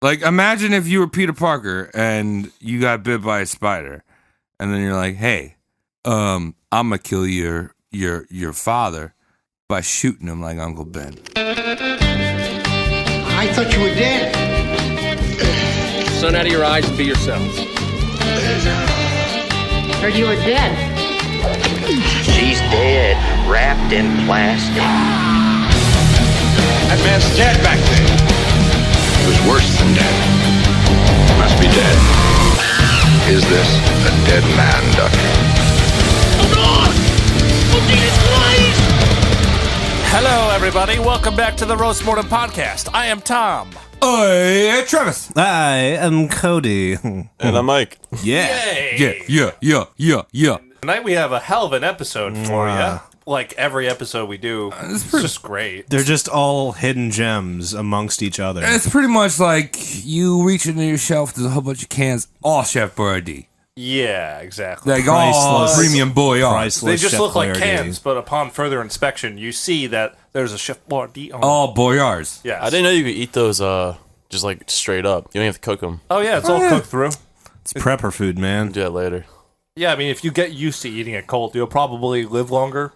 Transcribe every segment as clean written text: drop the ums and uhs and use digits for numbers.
Like, imagine if you were Peter Parker and you got bit by a spider, and then you're like, "Hey, I'm gonna kill your father by shooting him like Uncle Ben." I thought you were dead. Sun out of your eyes and be yourselves. Heard you were dead. She's dead, wrapped in plastic. That man's dead back there. He was worse than dead. Must be dead. Is this a dead man, Duck? Oh God! Oh Jesus Christ! Hello, everybody. Welcome back to the Roast Mortem Podcast. I am Tom. Hey, Travis. I am Cody. And I'm Mike. Yeah. Yeah. Tonight we have a hell of an episode for you. Like every episode we do, it's just great. They're just all hidden gems amongst each other. It's pretty much like you reach into your shelf, there's a whole bunch of cans, all Chef Boyardee. Yeah, exactly. Like all premium Boyardee. They just Chef look like Boyardee. cans, but upon further inspection, you see that there's a Chef Boyardee on All Boyards. Yes. I didn't know you could eat those just like straight up. You don't have to cook them. Oh yeah, it's all cooked through. It's prepper food, man. Do that later. Yeah, I mean, if you get used to eating it cold, you'll probably live longer.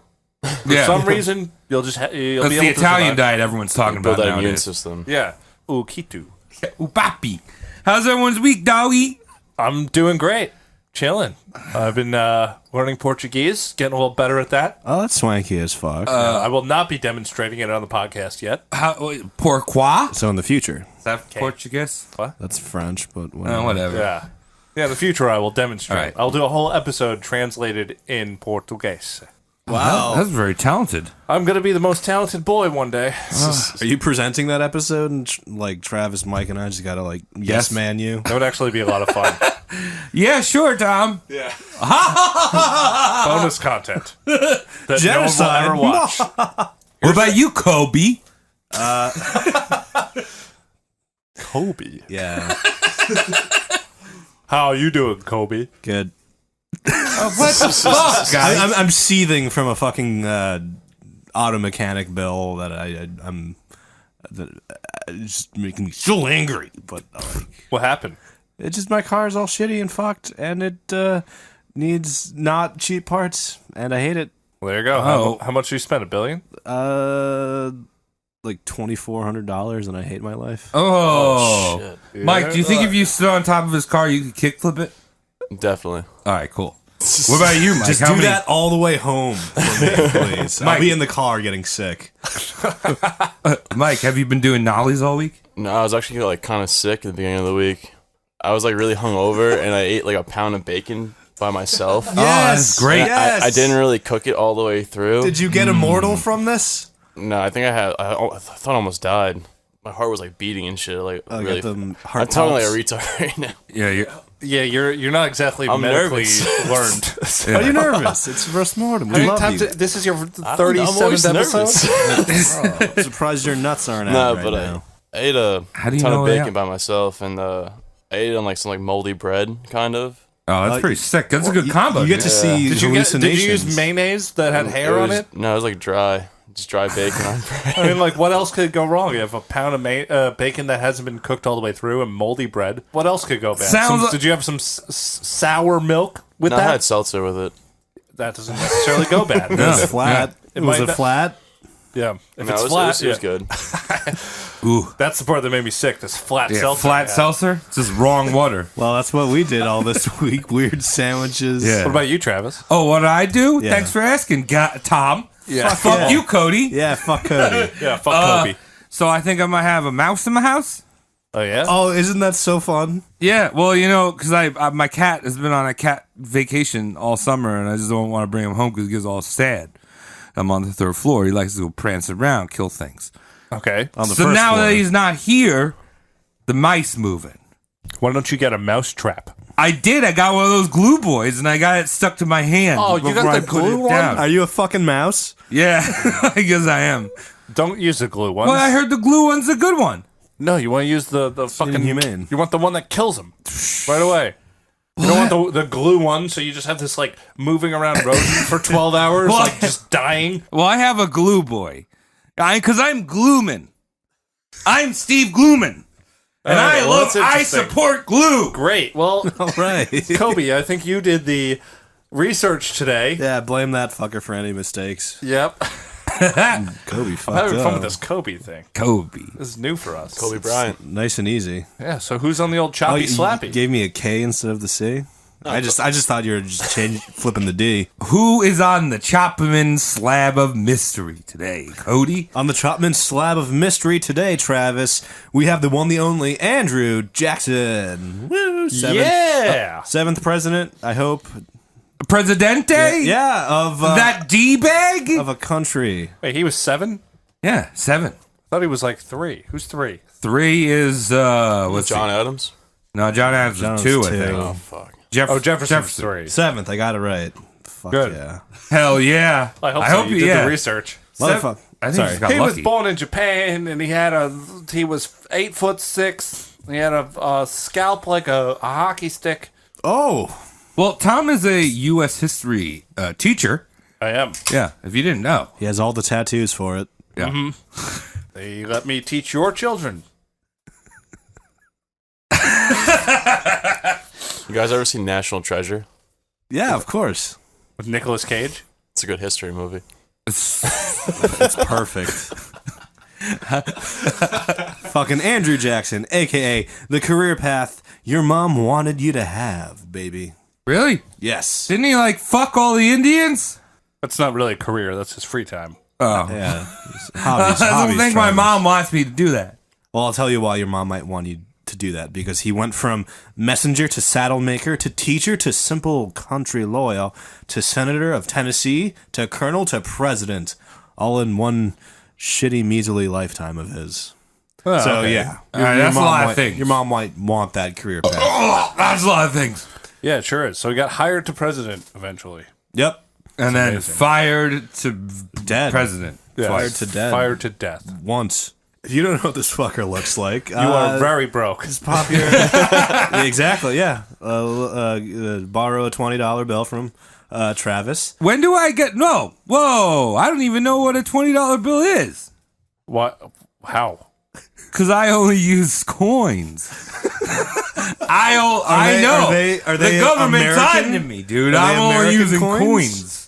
For Yeah. some reason, you'll just you'll That's be the able to Italian survive. diet everyone's talking Build about that immune nowadays. system. Yeah. Ooh, Kitu. Ooh, papi. How's everyone's week, doggy? I'm doing great. Chilling. I've been learning Portuguese, getting a little better at that. Oh, that's swanky as fuck. I will not be demonstrating it on the podcast yet. Pourquoi? So in the future, Is that Portuguese? that's French, but whatever. Whatever. Yeah. Yeah, in the future I will demonstrate. All right. I'll do a whole episode translated in Portuguese. Wow. That's very talented. I'm going to be the most talented boy one day. Are you presenting that episode? And like Travis, Mike, and I just gotta like yes man you. That would actually be a lot of fun. Yeah, sure, Tom. Yeah. Bonus content that Genocide. no one will ever watch. What about you, Kobe? Kobe. Yeah, How you doing, Kobe? good. What the fuck, guys? I'm seething from a fucking auto mechanic bill that it's just making me so angry. But What happened? it's just my car's all shitty and fucked, and it needs not cheap parts, and I hate it. Well, there you go. Oh. How much did you spend? $1 billion? Like $2,400, and I hate my life. Oh. Shit. Mike, do you think if you stood on top of his car, you could kickflip it? Definitely. All right, cool. What about you, Mike? Just How do many- that all the way home for me, please. I'll be in the car getting sick. Mike, have you been doing nollies all week? No, I was actually like kind of sick at the beginning of the week. I was like really hungover, and I ate like a pound of bacon by myself. that's great. Yes. I didn't really cook it all the way through. Did you get immortal from this? No, I think I thought I almost died. My heart was like beating and shit. Like Oh, really. got them heart I'm talking like a pumps. retard right now. Yeah, Yeah, you're not exactly I'm medically nervous. learned. Are you nervous? It's roast mortem. How We many love times you. this is your I'm always 37th nervous. episode? I'm surprised your nuts aren't No, out right but now. I ate a How do you ton know of they bacon are? by myself, and I ate it on like some like moldy bread, kind of. Oh, that's pretty sick. That's a good combo. You get to dude. see Did you hallucinations. use mayonnaise that had hair It on was- it? No, it was like dry. Just dry bacon on bread. I mean, like, what else could go wrong? You have a pound of bacon that hasn't been cooked all the way through and moldy bread. What else could go bad? Sounds like- Did you have some sour milk with No, I that? had seltzer with it. That doesn't necessarily go bad. It was flat. It Was might it not- flat? Yeah. If No, it's it was, flat, it was yeah. good. Ooh. That's the part that made me sick. This flat Yeah, seltzer. flat yeah. seltzer? It's just wrong water. Well, that's what we did all this week. Weird sandwiches. Yeah. What about you, Travis? Oh, what did I do? Yeah. Thanks for asking, Tom. Yeah. Fuck yeah. you, Cody. Yeah, fuck Cody. Yeah, fuck Kobe. So I think I might have a mouse in my house. Oh, yeah? Oh, isn't that so fun? Yeah, well, you know, because my cat has been on a cat vacation all summer, and I just don't want to bring him home because he gets all sad. I'm on the third floor. He likes to go prance around, kill things. Okay. On the So first now floor. that he's not here, the mice moving. Why don't you get a mouse trap? I did. I got one of those glue boys, and I got it stuck to my hand. Oh, you got before I the put glue it one? down. Are you a fucking mouse? Yeah, I guess I am. Don't use the glue ones. Well, I heard the glue one's a good one. No, you want to use the fucking inhumane. You want the one that kills them right away. You don't want the glue one, so you just have this like moving around rodent for 12 hours, What? like just dying. Well, I have a glue boy, because I'm Glooman. I'm Steve Glooman. And Okay, well, that's I interesting. support glue. Great. Well, All right. Kobe, I think you did the research today. Yeah, blame that fucker for any mistakes. Yep. Kobe I'm fucked having fun up. with this Kobe thing. Kobe. This is new for us. Kobe Bryant. Nice and easy. Yeah, so who's on the old choppy you slappy? gave me a K instead of the C. I just thought you were just flipping the D. Who is on the Chopman slab of mystery today? Cody? On the Chopman slab of mystery today, Travis, we have the one, the only Andrew Jackson. Woo! Seventh president, I hope. Presidente? Yeah, of That D-bag? of a country. Wait, he was 7? Yeah, 7. I thought he was like 3. Who's 3? 3 is, what's John Adams. No, John Adams John's is 2, I 2. think. Oh fuck. Jefferson's 3. Seventh, I got it right. Fuck Good. yeah. Hell yeah. I hope so. You did the research. Motherfucker. I think Sorry. he's got He lucky. was born in Japan, and he was 8'6". He had a scalp like a hockey stick. Oh, Well, Tom is a U.S. history teacher. I am. Yeah, if you didn't know. he has all the tattoos for it. Yeah. They let me teach your children. You guys ever seen National Treasure? Yeah, of course. With Nicolas Cage. It's a good history movie. It's perfect. Fucking Andrew Jackson, a.k.a. the career path your mom wanted you to have, baby. Really? Yes. Didn't he, like, fuck all the Indians? That's not really a career. That's his free time. Oh. Yeah. Hobbies, I don't hobbies, think my Travis. mom wants me to do that. Well, I'll tell you why your mom might want you to do that, because he went from messenger to saddle maker to teacher to simple country loyal to senator of Tennessee to colonel to president, all in one shitty, measly lifetime of his. Oh, So, okay. yeah. All right, that's a mom lot of might- things. Your mom might want that career path. Oh, that's a lot of things. Yeah, it sure is. So he got hired to president eventually. Yep. And then amazing. fired to Dead. president. Yes. Fired to death. Fired to death. Once. If you don't know what this fucker looks like, You are very broke. It's popular. Exactly, yeah. Borrow a $20 bill from Travis. When do I get... No. Whoa. I don't even know what a $20 bill is. What? How? Because I only use coins. I they- know. are they the government's American? on to me, dude. Are they I'm only American using coins? coins.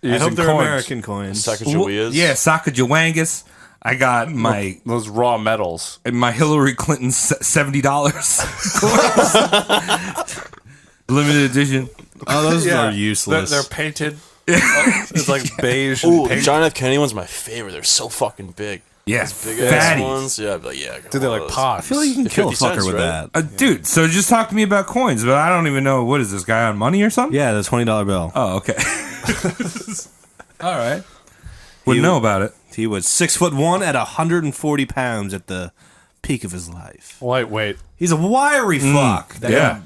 I hope they're coins. American coins. Sacagaweas. Yeah, Sacagawangas. I got my Those raw metals. Hillary Clinton $70 coins. Limited edition. Oh, those are useless. They're painted. It's like beige. and Ooh, pink. John F. Kennedy one's my favorite. They're so fucking big. Yeah, Big ass fatty. ones. Yeah, I'd be like, yeah. Dude, they're like pods. I feel like you can The kill a 50 fucker cents, with right? that. Dude, so just talk to me about coins, but I don't even know, what is this guy on money or something? Yeah, the $20 bill. Oh, okay. All right. Wouldn't know about it. He was 6'1" at 140 pounds at the peak of his life. Lightweight. He's a wiry fuck. That Yeah.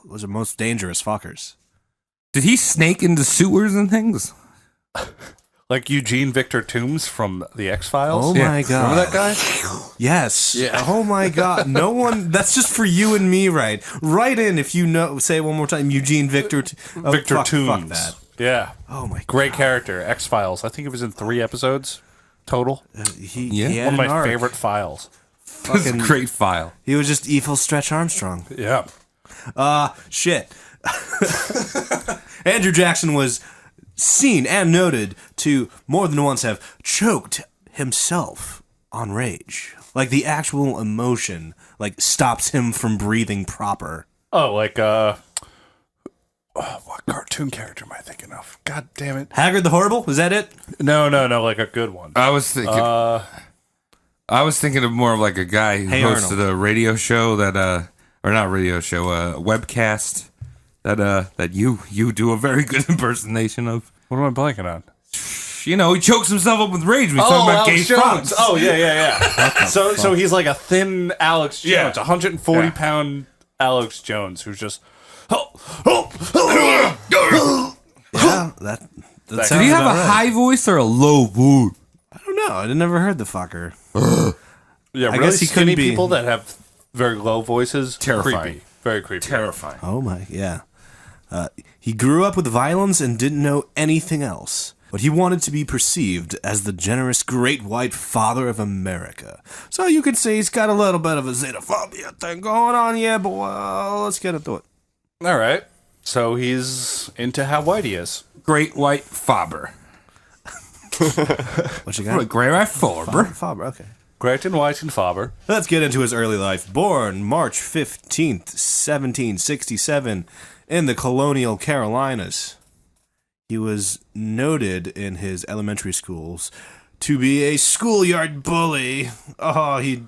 Those are most dangerous fuckers. Did he snake into sewers and things? Like Eugene Victor Toombs from the X-Files. Oh Yeah. my god. Remember that guy? Yes. Yeah. Oh my god. No one. That's just for you and me, right? Write in if you know. Say it one more time. Eugene Victor. Victor fuck Toombs. that. Yeah. Oh my. Great character. X-Files. I think it was in 3 episodes total. He, Yeah. he had One of an my arc. favorite files. This is a great file. He was just evil Stretch Armstrong. Yeah. Shit. Andrew Jackson was seen and noted to more than once have choked himself on rage. Like the actual emotion, like stops him from breathing proper. Oh, like what cartoon character am I thinking of? God damn it! Haggard the Horrible? Was that it? No, like a good one. I was thinking of more of like a guy who Hey, hosted Arnold. a radio show that or not radio show, a webcast that you do a very good impersonation of. What am I blanking on? You know, he chokes himself up with rage when he's talking about gay frogs. Oh yeah. so he's like a thin Alex Jones, Yeah. 140 pound Alex Jones, who's just Yeah, that Did sounds he have about a right. high voice or a low voice? I don't know. I never heard the fucker. yeah. I Really guess he couldn't skinny be- people that have very low voices. Terrifying. Creepy. Very creepy. Terrifying. Oh my, yeah. He grew up with violence and didn't know anything else. but he wanted to be perceived as the generous great white father of America. So you could say he's got a little bit of a xenophobia thing going on, yeah, but well, let's get into it. All right. So he's into how white he is. Great white Faber. What you got? Great white Faber. Faber, okay. Great and white and Faber. Let's get into his early life. Born March 15th, 1767, in the colonial Carolinas. He was noted in his elementary schools to be a schoolyard bully. Oh, he'd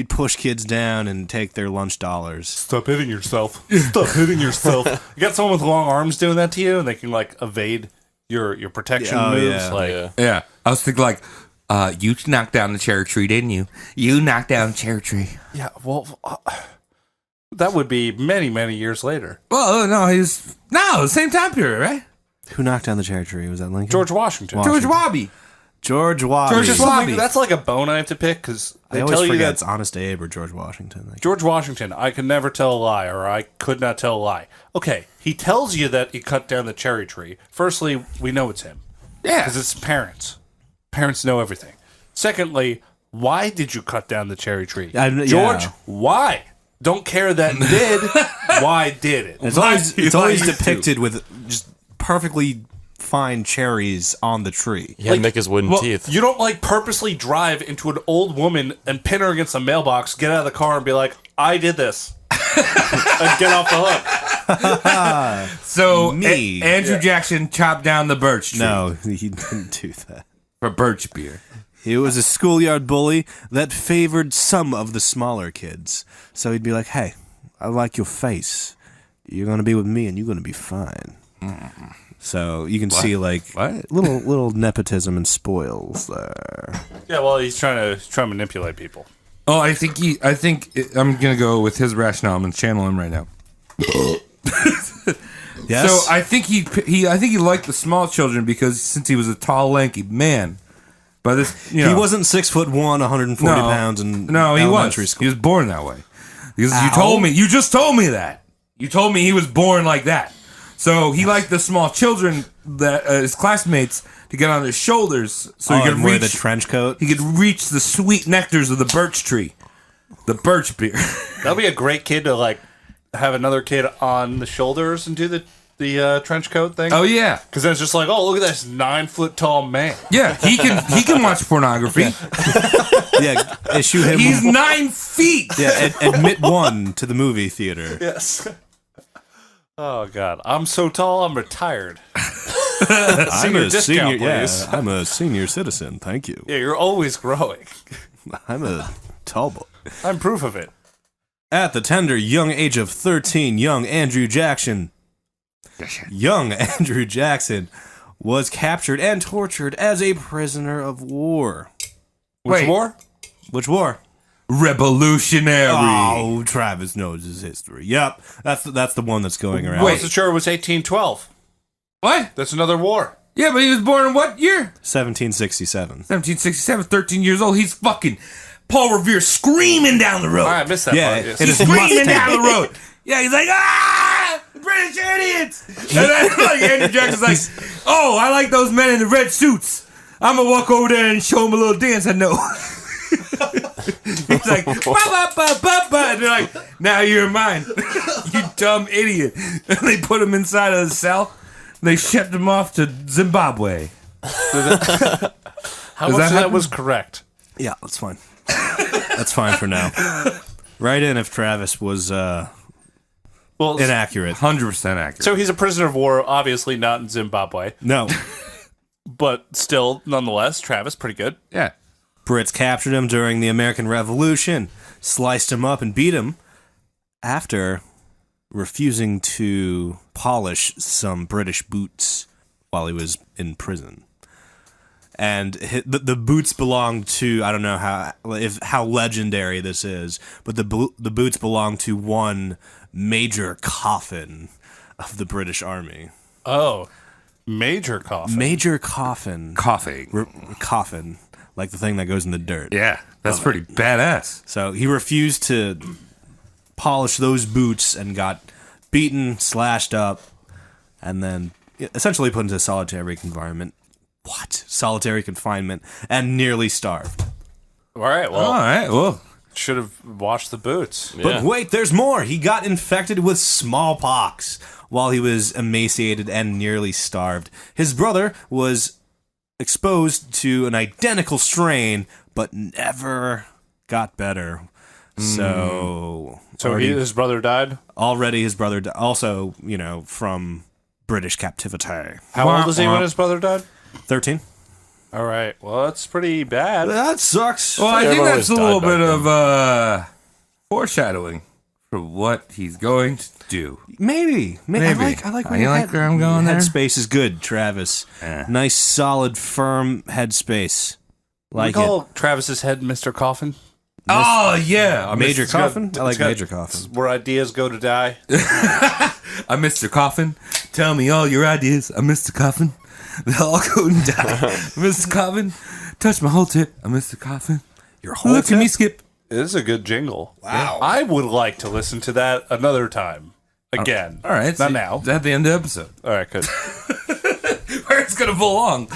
push kids down and take their lunch dollars. Stop hitting yourself. Stop hitting yourself. You got someone with long arms doing that to you, and they can like evade your protection moves. Yeah. Like, Yeah. I was thinking like, you knocked down the cherry tree, didn't you? You knocked down the cherry tree. yeah. Well, that would be many, many years later. Well, no, the same time period, right? Who knocked down the cherry tree? Was that Lincoln? George Washington. George Wabi. George Wabi. George Wabi. That's like a bone I have to pick because I they always tell you forget that it's Honest Abe or George Washington. Like, George Washington, I could never tell a lie, or I could not tell a lie. Okay, he tells you that he cut down the cherry tree. Firstly, we know it's him. Yeah. Because it's parents. Parents know everything. Secondly, why did you cut down the cherry tree? Yeah. George, why? Don't care that he did. Why did it? it's always depicted with just perfectly fine cherries on the tree. He had to make his wooden teeth. You don't like purposely drive into an old woman and pin her against a mailbox, get out of the car and be like, I did this. And get off the hook. So Me. Andrew Jackson chopped down the birch tree No, he didn't do that. for birch beer. He was a schoolyard bully that favored some of the smaller kids. So he'd be like, hey, I like your face. You're going to be with me and you're going to be fine. So you can see like What? little nepotism and spoils there. Yeah, well, he's trying to manipulate people. Oh, I think I'm gonna go with his rationale. I'm gonna channel him right now. Yes. So I think he liked the small children because since he was a tall, lanky man, by this he wasn't 6'1", 140 pounds, and no, he elementary was. school. He was born that way. Because Ow. you just told me that. You told me he was born like that. So he liked the small children that his classmates to get on their shoulders, so he could and wear reach the trench coat. He could reach the sweet nectars of the birch tree, the birch beer. That'd be a great kid to like have another kid on the shoulders and do the trench coat thing. Oh yeah, Because then it's just like, oh, look at this 9-foot tall man. yeah. He can watch pornography. Yeah, issue him. He's 9 feet. Yeah, admit one to the movie theater. Yes. Oh God, I'm so tall, I'm retired. I'm a discount, senior. Yeah, please. I'm a senior citizen. Thank you. Yeah, you're always growing. I'm a tall boy. I'm proof of it. At the tender young age of 13, young Andrew Jackson was captured and tortured as a prisoner of war. Which Wait. war? Which war? Revolutionary. Oh, Travis knows his history. Yep, that's the one that's going around. Well, sure it was 1812. What? That's another war. Yeah, but he was born in what year? 1767. 1767. 13 years old. He's fucking Paul Revere screaming down the road. I missed that Yeah, part. Yes. it He's is screaming Mustang. down the road. Yeah, he's like, ah, the British idiots. And then like, Andrew Jackson's like, oh, I like those men in the red suits. I'm gonna walk over there and show them a little dance I know. He's like, ba ba ba ba ba, and they're like, now you're mine, you dumb idiot. And they put him inside of the cell. They shipped him off to Zimbabwe. How Does much that of that happen? was correct? Yeah, that's fine. That's fine for now. Right in if Travis was Well, inaccurate. 100% accurate. so he's a prisoner of war, obviously not in Zimbabwe, No. but still, nonetheless, Travis, pretty good. Yeah. Brits captured him during the American Revolution, sliced him up and beat him after refusing to polish some British boots while he was in prison. And the boots belonged to, I don't know how legendary this is, but the boots belonged to one Major Coffin of the British Army. Oh, Major Coffin. Major Coffin. Coughing. Coffin. Like the thing that goes in the dirt. Yeah, that's pretty badass. So he refused to polish those boots and got beaten, slashed up, and then essentially put into a solitary confinement solitary confinement and nearly starved. All right. Well, All right. Well, should have washed the boots. Yeah. But wait, there's more. He got infected with smallpox while he was emaciated and nearly starved. His brother was exposed to an identical strain, but never got better. So His brother died. already his brother also, from British captivity. How old was he when his brother died? 13. All right. Well, that's pretty bad. That sucks. well, I think everyone that's a always little died bit back of foreshadowing for what he's going to do. Maybe. Maybe. I like when You your like where I'm going there? Headspace is good, Travis. Yeah. Nice, solid, firm headspace. We Like call Travis's head Mr. Coffin. Oh yeah, Major It's got- Coffin? I like it's got- Major Coffin. Where ideas go to die. I'm Mr. Coffin. Tell me all your ideas. I'm Mr. Coffin. They'll all go and die. Mr. Coffin. Touch my whole tip. I'm Mr. Coffin. Your whole Look at me skip. It is a good jingle. Wow. I would like to listen to that another time. Again. All right. Not now. At the end of the episode. All right, good. Where it's going to belong.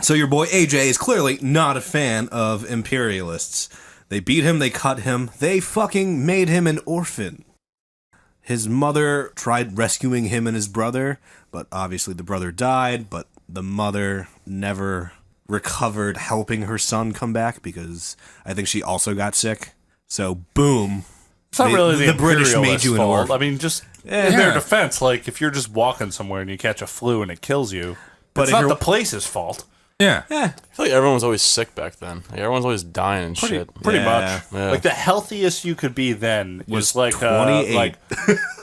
So your boy AJ is clearly not a fan of imperialists. They beat him, they cut him, they fucking made him an orphan. His mother tried rescuing him and his brother, but obviously the brother died, but the mother never recovered helping her son come back because I think she also got sick. So boom. It's not really the British made you an fault. orphan. I mean, just in their defense, like, if you're just walking somewhere and you catch a flu and it kills you, But it's if not you're- the place's fault. Yeah. I feel like everyone was always sick back then. Like everyone's always dying and shit. Pretty Yeah. much. Yeah. Like, the healthiest you could be then Was was like 28.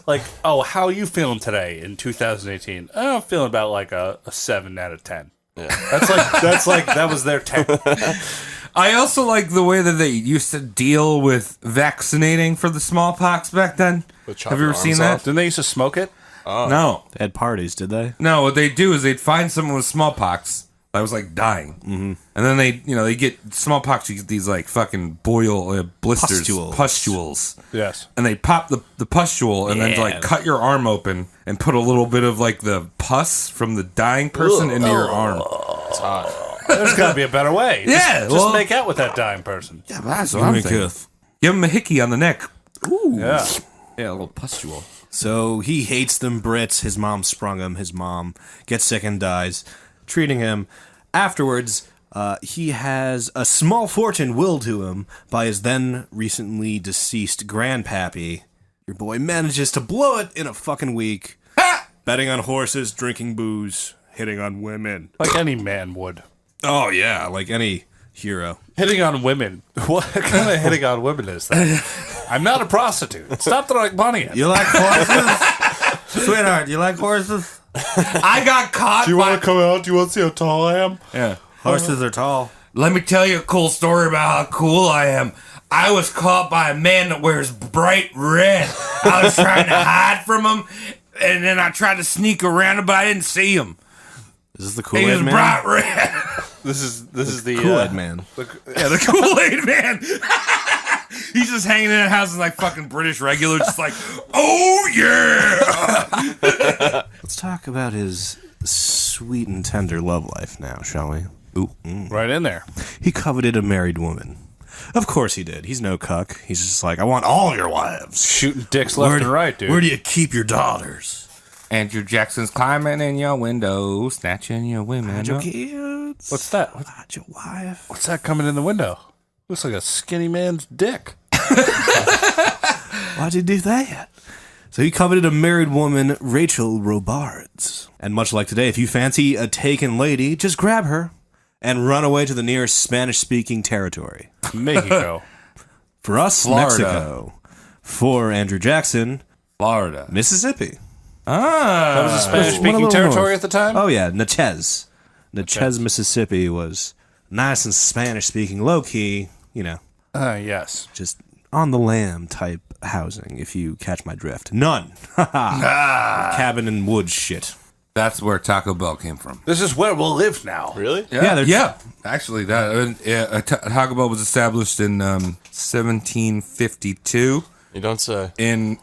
like, oh, how are you feeling today in 2018? Oh, I'm feeling about like a 7 out of 10. Yeah. That was their 10. I also like the way that they used to deal with vaccinating for the smallpox back then. With Have you ever chopping seen arms that? Didn't they used to smoke it? No. They had parties, did they? No, what they do is they'd find someone with smallpox that was like dying. Mm-hmm. And then they get smallpox, you get these like fucking blisters. Pustules. Yes. And they pop the pustule and then like cut your arm open and put a little bit of like the pus from the dying person into your arm. It's hot. There's got to be a better way. Yeah, Just well- make out with that dying person. Yeah, that's what I'm thinking. Give him a hickey on the neck. Ooh. Yeah. Yeah, a little pustule. So he hates them Brits. His mom sprung him. His mom gets sick and dies, treating him. Afterwards, he has a small fortune willed to him by his then recently deceased grandpappy. Your boy manages to blow it in a fucking week. Betting on horses, drinking booze, hitting on women. Like any man would. Oh, yeah, like any hero. Hitting on women. What kind of hitting on women is that? I'm not a prostitute. It's not that I like money. You like horses? Sweetheart, you like horses? I got caught. Do you want to come out? Do you want to see how tall I am? Yeah. Horses are tall. Let me tell you a cool story about how cool I am. I was caught by a man that wears bright red. I was trying to hide from him, and then I tried to sneak around him, but I didn't see him. Is this the He was Kool-Aid man? bright red. This is the Kool-Aid man. Yeah, the Kool-Aid man. He's just hanging in a house as like fucking British regular, just like, oh yeah. Let's talk about his sweet and tender love life now, shall we? Ooh. right in there. He coveted a married woman. Of course he did. He's no cuck. He's just like, I want all your wives. Shooting dicks left and right, dude. Where do you keep your daughters? Andrew Jackson's climbing in your window, snatching your women. Hide your up. kids. What's that? Hide your wife. What's that coming in the window? Looks like a skinny man's dick. Why'd you do that? So he coveted a married woman, Rachel Robards. And much like today, if you fancy a taken lady, just grab her and run away to the nearest Spanish-speaking territory. Mexico. For us, Florida. Mexico. For Andrew Jackson, Florida. Mississippi. That was a Went a Spanish-speaking little territory north. at the time? Oh, yeah, Natchez. Natchez, Mississippi was nice and Spanish-speaking, low-key, Yes. just on the lamb type housing, if you catch my drift. None. Cabin and wood shit. That's where Taco Bell came from. This is where we'll live now. Really? Yeah, Actually, Taco Bell was established in 1752 You don't say. in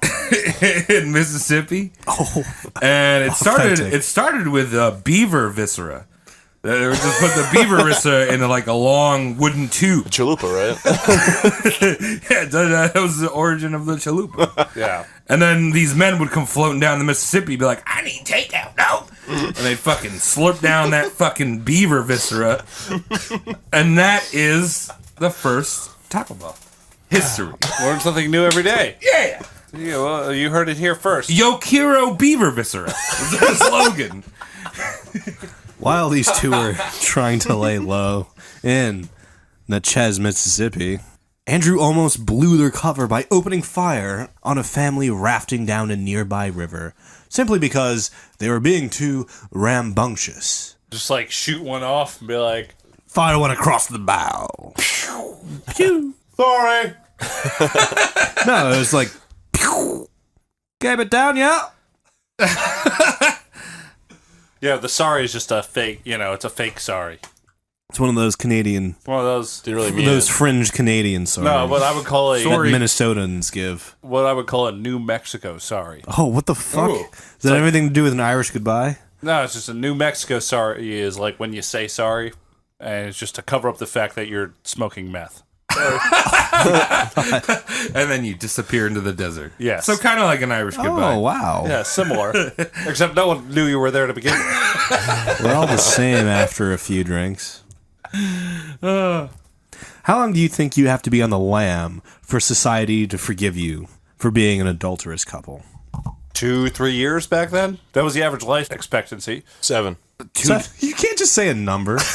in Mississippi. Oh, And it Authentic. started with beaver viscera. They would just put the beaver viscera in like a long wooden tube. Chalupa, right? Yeah, that was the origin of the chalupa. Yeah. And then these men would come floating down the Mississippi, be like, "I need takeout, no," and they'd fucking slurp down that fucking beaver viscera, and that is the first Taco Bell history. Learn something new every day. Yeah, Yeah, well, you heard it here first. Yokiro beaver viscera was their slogan. While these two were trying to lay low in Natchez, Mississippi, Andrew almost blew their cover by opening fire on a family rafting down a nearby river, simply because they were being too rambunctious. Just like shoot one off and be like, Fire one across the bow. Pew. sorry. No, it was like, pew. Gave it down, yeah? Yeah, the sorry is just a fake, it's a fake sorry. It's one of those Canadian, One of those. Didn't really mean those it. fringe Canadian sorries. No, what I would call a that Sorry. Minnesotans give. what I would call a New Mexico sorry. Oh, what the fuck? Ooh. Does that have anything to do with an Irish goodbye? No, it's just a New Mexico sorry is like when you say sorry, and it's just to cover up the fact that you're smoking meth. And then you disappear into the desert. Yes. So kind of like an Irish goodbye. Oh, wow. Yeah, similar. Except no one knew you were there to begin with. We're all the same after a few drinks. How long do you think you have to be on the lam for society to forgive you for being an adulterous couple? 2-3 years back then? That was the average life expectancy. 7. So, you can't just say a number. Can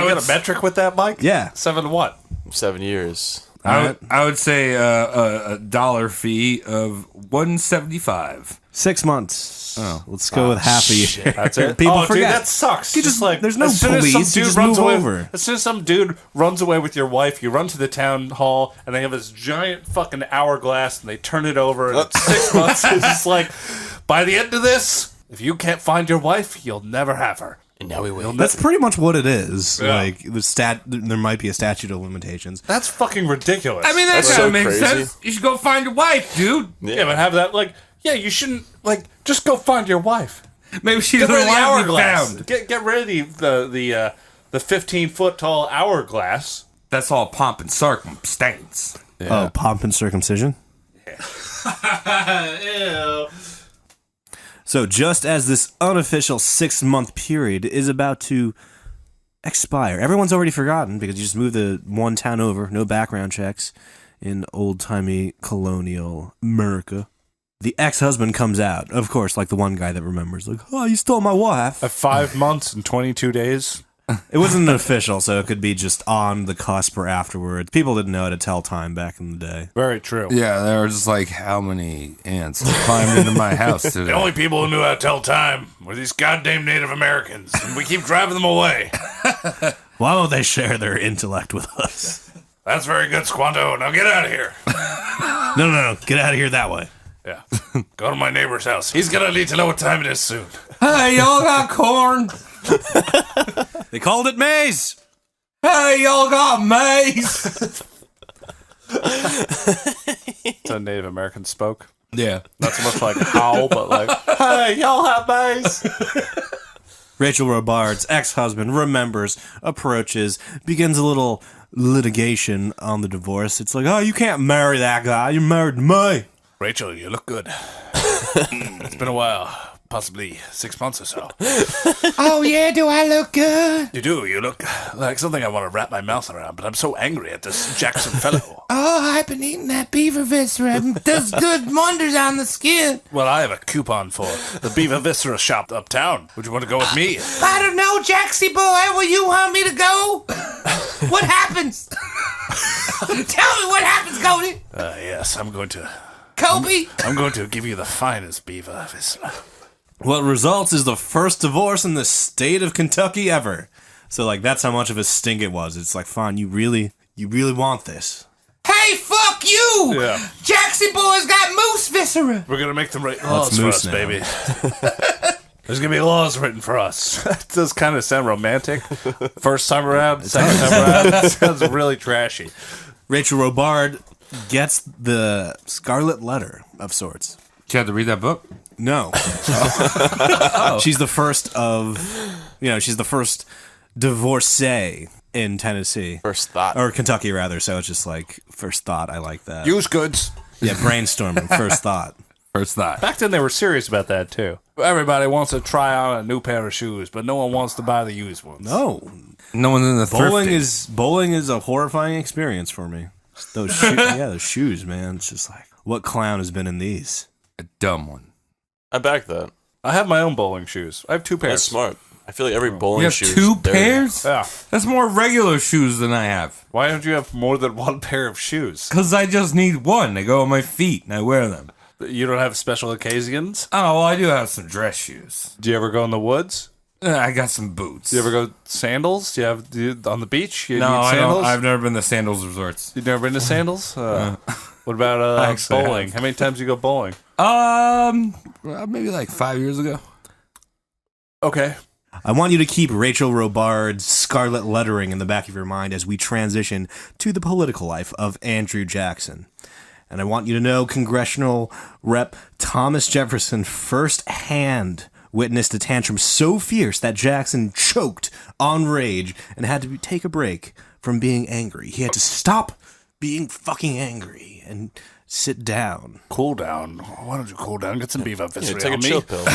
I get a metric with that, Mike? Yeah. 7 what? 7 years. I would say a dollar fee of $1.75. 6 months. Oh, let's go with half a year. That's it. People oh, forget. dude, that sucks. You just- like there's no as soon as some police, you dude just runs move away, over. As soon as some dude runs away with your wife, you run to the town hall and they have this giant fucking hourglass and they turn it over and it's 6 months. It's just like, by the end of this, if you can't find your wife, you'll never have her. And now we wait. That's pretty much what it is. Yeah. Like there might be a statute of limitations. That's fucking ridiculous. I mean, that That's kind so of makes crazy. sense. You should go find your wife, dude. yeah, but have that like, yeah, you shouldn't like just go find your wife. Maybe she Get doesn't rid of the want to be hourglass. found. Get rid of the 15-foot tall hourglass. That's all pomp and circumstance. Oh, pomp and circumcision? Ew. So just as this unofficial 6-month period is about to expire, everyone's already forgotten because you just moved the one town over, no background checks in old-timey colonial America. The ex-husband comes out, of course, like the one guy that remembers, like, oh, you stole my wife. At 5 months and 22 days. It wasn't official, so it could be just on the cusp or afterwards. People didn't know how to tell time back in the day. Very true. Yeah, there was like how many ants climbed into my house today. The only people who knew how to tell time were these goddamn Native Americans, and we keep driving them away. Why won't they share their intellect with us? That's very good, Squanto. Now get out of here. No. Get out of here that way. Yeah. Go to my neighbor's house. He's gonna need to know what time it is soon. Hey, y'all got corn? They called it maize. Hey, y'all got maize? It's a Native American spoke. Yeah. Not so much like howl, but like, hey, y'all have maize. Rachel Robard's ex-husband remembers, approaches, begins a little litigation on the divorce. It's like, oh, you can't marry that guy. You married me. Rachel, you look good. It's been a while. Possibly 6 months or so. Oh, yeah, do I look good? You do. You look like something I want to wrap my mouth around, but I'm so angry at this Jackson fellow. Oh, I've been eating that beaver viscera. It does good wonders on the skin. Well, I have a coupon for the Beaver Viscera shop uptown. Would you want to go with me? I don't know, Jaxie boy. Will you want me to go? What happens? Tell me what happens, Cody. Yes, I'm going to give you the finest Beaver Viscera. What results is the first divorce in the state of Kentucky ever. So, like, that's how much of a stink it was. It's like, fine, you really want this. Hey, fuck you! Yeah. Jaxie boy's got moose viscera. We're going to make them write laws for moose us, now. baby. There's going to be laws written for us. That does kind of sound romantic. First time around, second time around, it sounds really trashy. Rachel Robard gets the Scarlet Letter of sorts. Did you have to read that book? No. She's the first she's the first divorcee in Tennessee. First thought. Or Kentucky, rather. So it's just like, first thought. I like that. Used goods. Yeah, brainstorming. First thought. First thought. Back then, they were serious about that, too. Everybody wants to try on a new pair of shoes, but no one wants to buy the used ones. No. No one's in the Bowling is a horrifying experience for me. Those those shoes, man. It's just like, what clown has been in these? A dumb one. I back that. I have my own bowling shoes. I have 2 pairs. That's smart. I feel like every bowling You have shoe. 2 pairs? Yeah. That's more regular shoes than I have. Why don't you have more than 1 pair of shoes? Because I just need one. They go on my feet and I wear them. You don't have special occasions? Oh, well, I do have some dress shoes. Do you ever go in the woods? I got some boots. Do you ever go sandals? Do you on the beach? You No, need I sandals? don't. I've never been to sandals resorts. You've never been to sandals? What about I actually bowling? have. How many times do you go bowling? Maybe like 5 years ago. Okay. I want you to keep Rachel Robard's scarlet lettering in the back of your mind as we transition to the political life of Andrew Jackson. And I want you to know Congressional Rep. Thomas Jefferson firsthand witnessed a tantrum so fierce that Jackson choked on rage and had to take a break from being angry. He had to stop being fucking angry and sit down. Cool down. Why don't you cool down? Get some beef up Yeah, take a chill pill.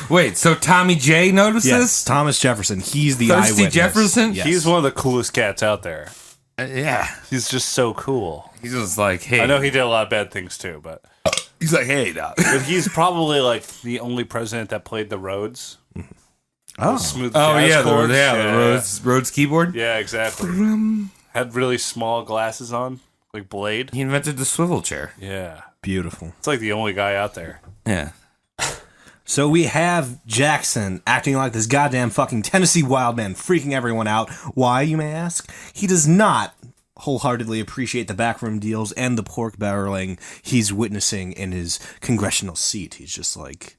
Wait, so Tommy J noticed Yes, this? Thomas Jefferson. He's the Thirsty eyewitness. Jefferson? Yes. He's one of the coolest cats out there. Yeah. He's just so cool. He's just like, hey. I know he did a lot of bad things too, but He's like, hey, dog. but he's probably like the only president that played the Rhodes. Oh. Smooth Oh, jazz yeah, chords. the Rhodes keyboard. Yeah, exactly. Had really small glasses on, like Blade. He invented the swivel chair. Yeah. Beautiful. It's like the only guy out there. Yeah. So we have Jackson acting like this goddamn fucking Tennessee wild man, freaking everyone out. Why, you may ask? He does not wholeheartedly appreciate the backroom deals and the pork barreling he's witnessing in his congressional seat. He's just like,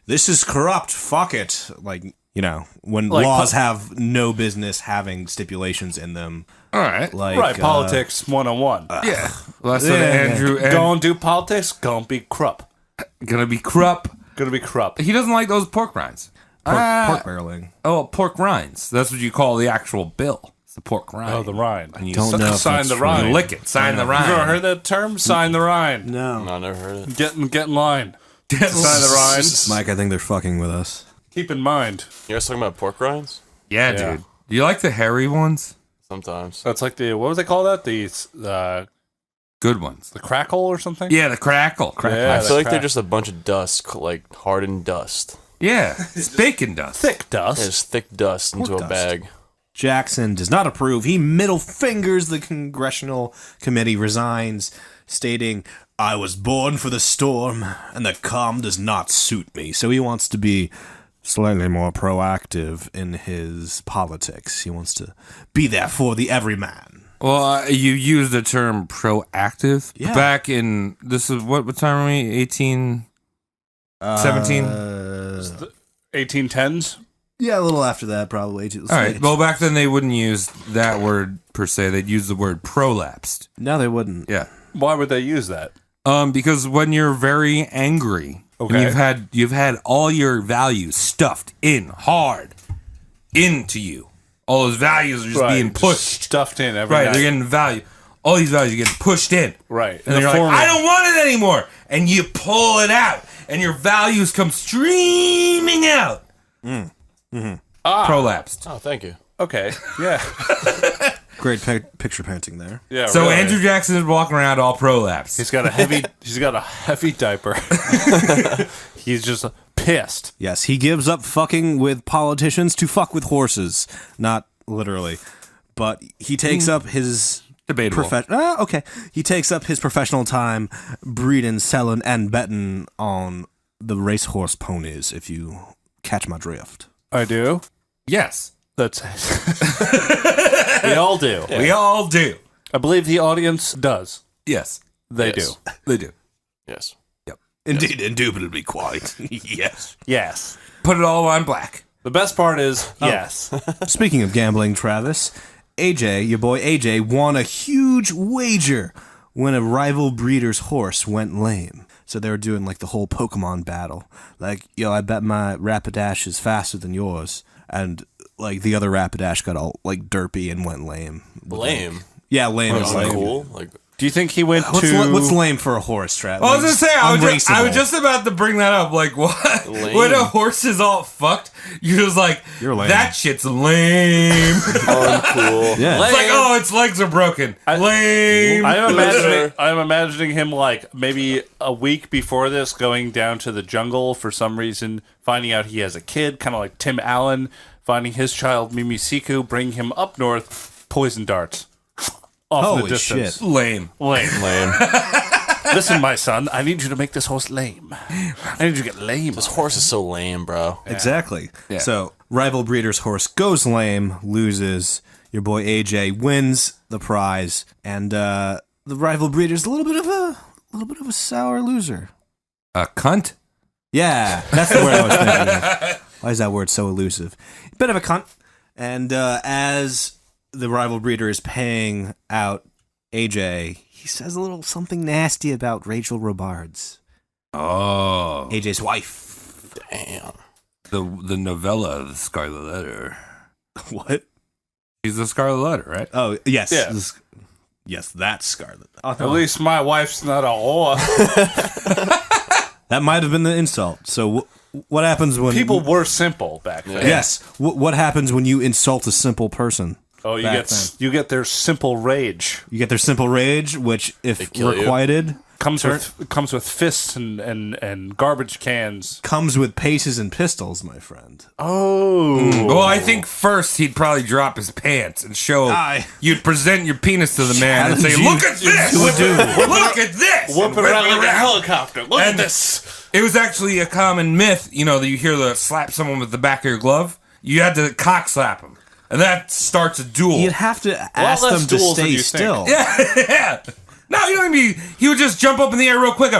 this is corrupt, fuck it. Like, you know, when Like laws have no business having stipulations in them. All right. Like, Right, politics 101. Yeah. Well, that's what Andrew. Gonna do politics, gonna be corrupt. Gonna be corrupt. Gonna be corrupt. He doesn't like those pork rinds. pork barreling. Oh, pork rinds. That's what you call the actual bill. It's the pork rind. Oh, the rind. And you Don't know if sign that's the true. rind. You lick it. Sign the rind. You ever heard that term? Sign the rind. No. No, I never heard it. Get in line. Sign the rind. Mike, I think they're fucking with us. Keep in mind, You guys talking about pork rinds? Yeah, Yeah. dude. Do you like the hairy ones? Sometimes. that's like the what was they call that? The Good ones. crackle or something? Yeah, the crackle. Yeah, I the feel like crack- they're just a bunch of dust, like hardened dust. Yeah. It's bacon dust. thick dust. It's thick dust into a dust. bag. Jackson does not approve. He middle fingers the congressional committee, resigns, stating, I was born for the storm, and the calm does not suit me. So he wants to be slightly more proactive in his politics. He wants to be there for the everyman. Well, you used the term proactive. Yeah. Back in, this is, what time are we? 18? 17? 1810s. Yeah, a little after that, probably. All right. Well, back then they wouldn't use that word per se. They'd use the word prolapsed. No, they wouldn't. Yeah. Why would they use that? Because when you're very angry, Okay. and you've had all your values stuffed in hard into you. All those values are just being just pushed. stuffed in every Right, night. they're getting value. All these values are getting pushed in. Right. And then you're like, I don't want it anymore. And you pull it out. And your values come streaming out. Prolapsed. Oh, thank you. Okay. Yeah. Great picture painting there. Yeah. So really. Andrew Jackson is walking around all prolapsed. He's got a heavy diaper. He's just pissed. Yes, he gives up fucking with politicians to fuck with horses. Not literally. But he takes up his... Debatable. Okay. He takes up his professional time breeding, selling, and betting on the racehorse ponies, if you catch my drift. I do. Yes. That's we all do. We all do. I believe the audience does. Yes. They Yes. do. They do. Yes. Indeed, indubitably quite. Yes. Yes. Put it all on black. The best part is yes. Speaking of gambling, Travis, AJ, your boy AJ, won a huge wager when a rival breeder's horse went lame. So they were doing like the whole Pokemon battle. Like, yo, I bet my Rapidash is faster than yours. And like the other Rapidash got all like derpy and went lame. Lame. Yeah, lame. That's is not lame. cool. Like, Do you think he went What's, to... what's lame for a horse, Trav? Well, I was gonna say, I was unraceable. just about to bring that up. Like, what? Lame. When a horse is all fucked, you're just like, You're lame. that shit's lame. uncool. Yeah. It's like, oh, its legs are broken. Lame. I'm imagining him like maybe a week before this going down to the jungle for some reason, finding out he has a kid, kind of like Tim Allen, finding his child Mimisiku, bringing him up north, poison darts. Off in the Holy distance. shit. Lame. Lame. Lame. Listen, my son, I need you to make this horse lame. I need you to get lame. This horse is so lame, bro. Exactly. Yeah. So, rival breeder's horse goes lame, loses. Your boy AJ wins the prize, and the rival breeder's a little bit of a sour loser. A cunt? Yeah, that's the word I was thinking of. Why is that word so elusive? Bit of a cunt. And as the rival breeder is paying out AJ, he says a little something nasty about Rachel Robards, Oh. AJ's wife. Damn. The novella of the Scarlet Letter. What? She's the Scarlet Letter, right? Oh, yes. Yeah. Yes, that's Scarlet. At least my wife's not a whore. That might have been the insult. So what happens when... People were simple back then. Yes. What happens when you insult a simple person? Oh, you Back get their simple rage. You get their simple rage, which, if kill you. requited, Comes with fists and garbage cans. comes with paces and pistols, my friend. Oh. Well, I think first he'd probably drop his pants and show. You'd present your penis to the man and say, Challenge you "Look at this! to a duel." Look at this! Whoop it And around whip like a helicopter. Look at And this. It was actually a common myth, that you hear the slap someone with the back of your glove. You had to cock slap him, and that starts a duel. You'd have to ask less them to duels than stay you think. still. Yeah. No, you know what I mean? He would just jump up in the air real quick.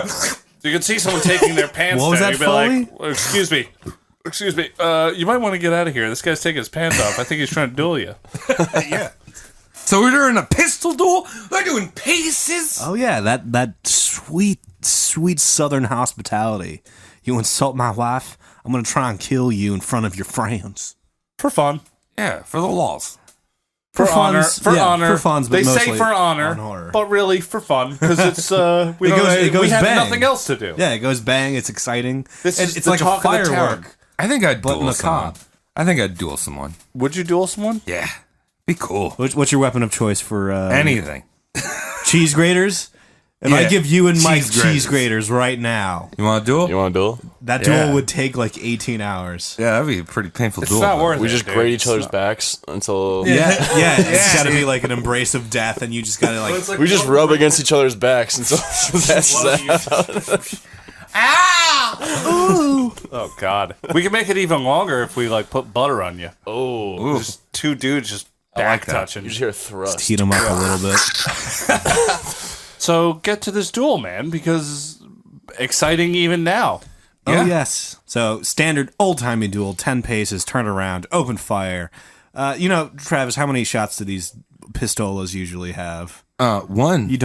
You could see someone taking their pants What was down. that, You'd be like, excuse me. You might want to get out of here. This guy's taking his pants off. I think he's trying to duel you. Yeah. So we're doing a pistol duel? They're doing paces? Oh yeah, that sweet Southern hospitality. You insult my wife, I'm gonna try and kill you in front of your friends. For fun. Yeah, for the laws. For honor. funs, For yeah, honor. for funs, but they say mostly for on honor, horror. but really for fun because it's we goes have bang. nothing else to do. Yeah, it goes bang. It's exciting. This is it's the like a talk of the town. firework. I think I'd But in duel a someone. cop. I think I'd duel someone. Would you duel someone? Yeah. Be cool. What's your weapon of choice for Anything. cheese graters? If I Yeah, give you and Mike cheese cheese graters. graters right now, You want to duel? You want a duel? that Yeah. duel would take like 18 hours. Yeah, that'd be a pretty painful It's duel. not though. worth it. We just dude. grade It's each other's not- backs until Yeah, it's Yeah, got to be dude. like an embrace of death, and you just got to like. we just rub against each other's backs until that's that. Oh God, we can make it even longer if we like put butter on you. Oh, Just two dudes just like back that. touching. you just hear a thrust. Heat them up a little bit. So get to this duel, man, because exciting even now. Oh yes. So standard old timey duel, 10 paces, turn around, open fire. Travis, how many shots do these pistolas usually have? One. You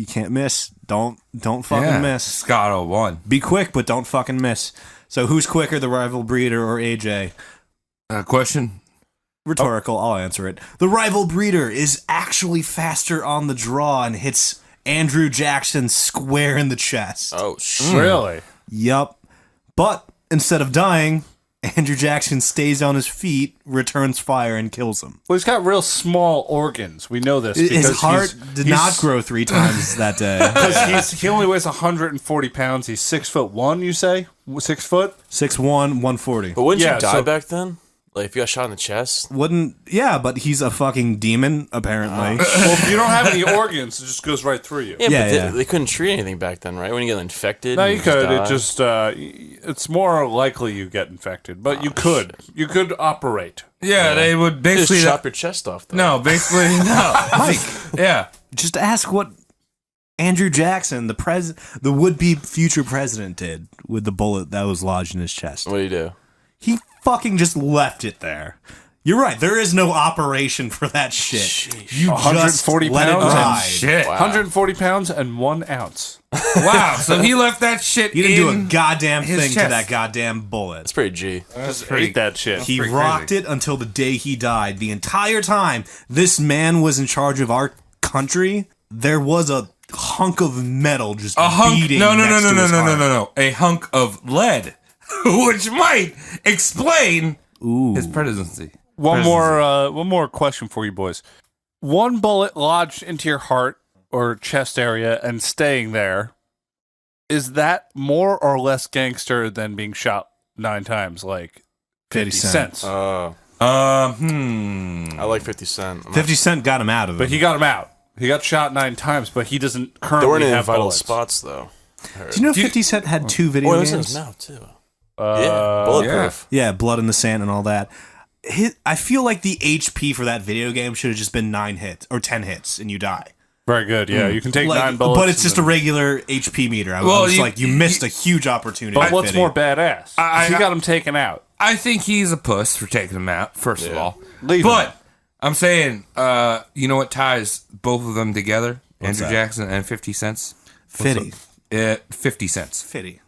can't miss. Don't fucking yeah. miss. Scotto won. Be quick, but don't fucking miss. So who's quicker, the rival breeder or AJ? Question? Rhetorical, I'll answer it. The rival breeder is actually faster on the draw and hits Andrew Jackson square in the chest. Oh shit! Really? Yup. But instead of dying, Andrew Jackson stays on his feet, returns fire, and kills him. Well, he's got real small organs. We know this because His heart did not grow 3 times that day. Because he only weighs 140 pounds. He's 6'1". You say 6 foot? 6'1", 140. But wouldn't Yeah, you die so- back then? Like if you got shot in the chest? But he's a fucking demon, apparently. Well, if you don't have any organs, it just goes right through you. Yeah, Yeah, but yeah. they couldn't treat anything back then, right? When you get infected. No, and you could. die. It just it's more likely you get infected, but you could. You could operate. Yeah, they would They just basically. chop your chest off. Though. No, basically, no. Mike, Yeah. just ask what Andrew Jackson, the would-be future president, did with the bullet that was lodged in his chest. What do you do? He fucking just left it there. You're right. There is no operation for that shit. You 140 just let it pounds and ride. Shit. 140 pounds and 1 ounce. Wow. So he left that shit He didn't do a in goddamn his thing to chest. that goddamn bullet. It's pretty G. Just ate that shit. He pretty rocked crazy. it until the day he died. The entire time this man was in charge of our country, there was a hunk of metal just A hunk. beating No. next to his heart. A hunk of lead, which might explain his presidency. One more question for you boys. One bullet lodged into your heart or chest area and staying there, is that more or less gangster than being shot 9 times, like 50 cents? I like 50 Cent. 50 Cent got him out of it. But he got him out. He got shot 9 times, but he doesn't They currently weren't in have vital bullets. spots, though. Do you know 50 Cent had 2 video Oh, it was in his games? mouth, too. Yeah, bulletproof. Yeah, Blood in the Sand and all that. I feel like the HP for that video game should have just been 9 hits or 10 hits and you die. Very good, yeah. You can take Like, 9 bullets. but it's just a and regular HP meter. I Well, was you- like, you missed a huge opportunity. But what's 50. more badass? I- he got him taken out. I think he's a puss for taking him out, first of Yeah. all. Leave but him. I'm saying, you know what ties both of them together? Andrew that? Jackson and 50 cents? 50. 50 cents. 50.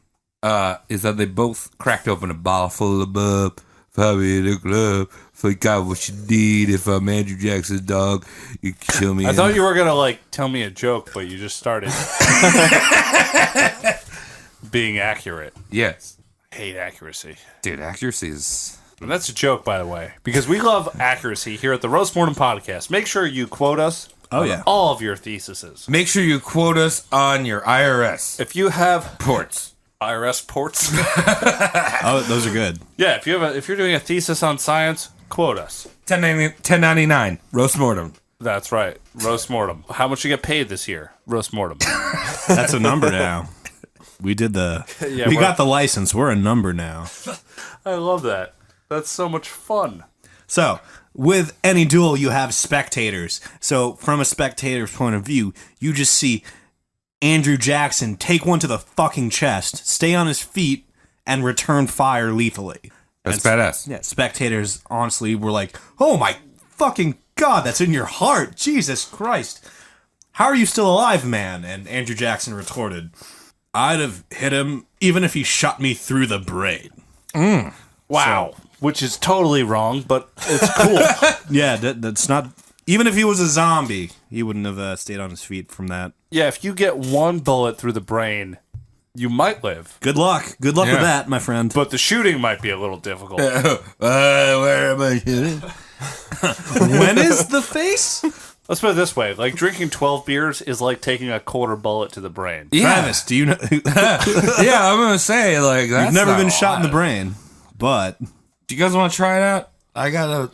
Is that they both cracked open a bottle full of bub. Probably in the club. Forgot what you need. If I'm Andrew Jackson's dog, you can kill me. I thought you were going to, like, tell me a joke, but you just started being accurate. Yes. Hate accuracy. Dude, accuracy is... And that's a joke, by the way, because we love accuracy here at the Roast Mortem Podcast. Make sure you quote us Oh, on yeah. all of your theses. Make sure you quote us on your IRS If you have ports. IRS ports, Oh, those are good. yeah. If you're doing a thesis on science, quote us. 1099. Roast mortem. That's right, Roast Mortem. How much you get paid this year, Roast Mortem? That's a number now. We did the. Yeah, we we're- got the license. We're a number now. I love that. That's so much fun. So, with any duel, you have spectators. So, from a spectator's point of view, you just see Andrew Jackson take one to the fucking chest, stay on his feet, and return fire lethally. That's And badass. Yeah, spectators honestly were like, "Oh my fucking god, that's in your heart, Jesus Christ! How are you still alive, man?" And Andrew Jackson retorted, "I'd have hit him even if he shot me through the brain." Wow, which is totally wrong, but it's cool. Yeah, that's not. Even if he was a zombie, he wouldn't have stayed on his feet from that. Yeah, if you get one bullet through the brain, you might live, Good luck. Good luck Yeah. with that, my friend. but the shooting might be a little difficult. Where am I shooting? When is the face? Let's put it this way: like drinking 12 beers is like taking a quarter bullet to the brain. Travis, do you know? You've Yeah, I'm gonna say like that's never not been a shot in the lot. brain, but Do you guys want to try it out? I got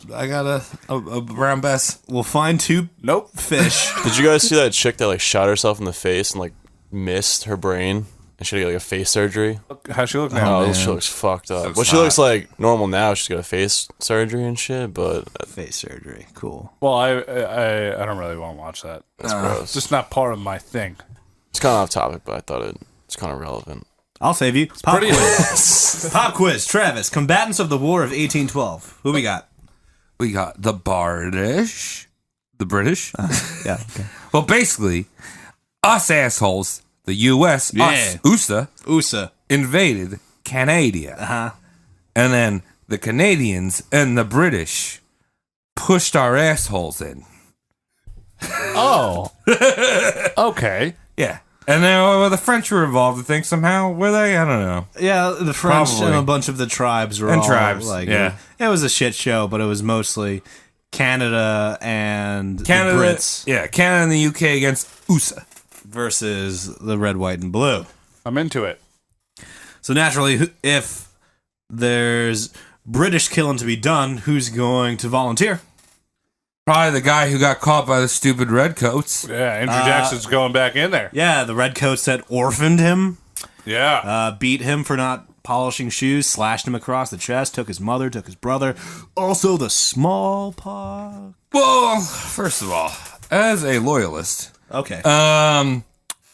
a brown bass. we'll find 2 Nope. fish. Did you guys see that chick that like shot herself in the face and like missed her brain and she had to get like a face surgery? How's she look now? Oh, she looks fucked up. Looks Well, she hot. looks like normal now. She's got a face surgery and shit, but Face surgery. Cool. Well, I don't really want to watch that. that's gross. It's just not part of my thing. It's kind of off topic, but I thought it's kind of relevant. I'll save you. Pop pretty- quiz. Pop quiz. Travis, combatants of the War of 1812. Who we got? We got the British. The British? Yeah. Okay. Well, basically, us assholes, the U.S., Yeah. us, USA, USA. invaded Canada. And then the Canadians and the British pushed our assholes in. Oh. Okay. Yeah. And then the French were involved, I think, somehow. Were they? I don't know. Yeah, the French Probably. and a bunch of the tribes were And all tribes, like, yeah. it was a shit show, but it was mostly Canada and Canada, the Brits yeah, Canada and the UK against USA. versus the red, white, and blue. I'm into it. So naturally, if there's British killing to be done, who's going to volunteer? Probably the guy who got caught by the stupid redcoats. Yeah, Andrew Jackson's going back in there. Yeah, the redcoats that orphaned him, Yeah. beat him for not polishing shoes, slashed him across the chest, took his mother, took his brother, also the smallpox. Well, first of all, as a loyalist, Okay.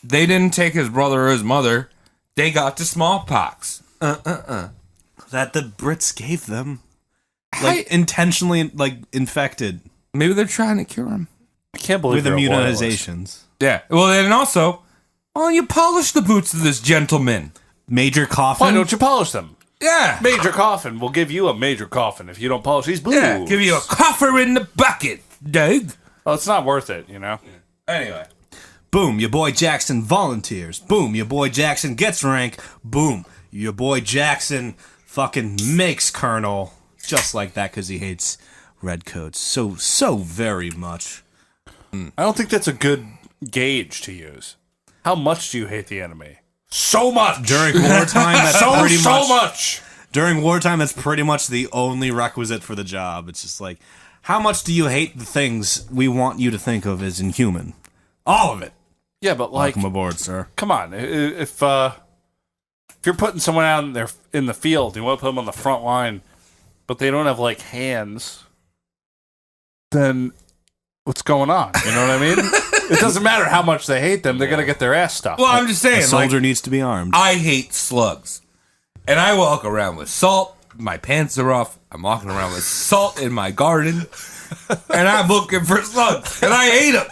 they didn't take his brother or his mother. They got the smallpox. That the Brits gave them. like intentionally like infected Maybe they're trying to cure him. I can't believe with you're a loyalist. immunizations. Yeah. Well, and also, why don't you polish the boots of this gentleman? Major coffin. Why don't you polish them? Yeah. Major coffin. We'll give you a major coffin if you don't polish these boots. Yeah. Give you a coffer in the bucket, Doug. Oh, it's not worth it, you know? Anyway. Boom, your boy Jackson volunteers. Boom, your boy Jackson gets rank. Boom, your boy Jackson fucking makes Colonel. Just like that because he hates redcoats so very much. I don't think that's a good gauge to use. How much do you hate the enemy? So much! During wartime, that's pretty much! During wartime, that's pretty much the only requisite for the job. It's just like, how much do you hate the things we want you to think of as inhuman? All of it. Yeah, but like, Welcome aboard, sir. come on. If you're putting someone out in the field, you want to put them on the front line, but they don't have like hands, then what's going on? You know what I mean? It doesn't matter how much they hate them; they're gonna get their ass stuffed. Well, I'm just A saying, soldier like, needs to be armed. I hate slugs. And I walk around with salt. My pants are off. I'm walking around with salt in my garden. And I'm looking for slugs. And I hate them.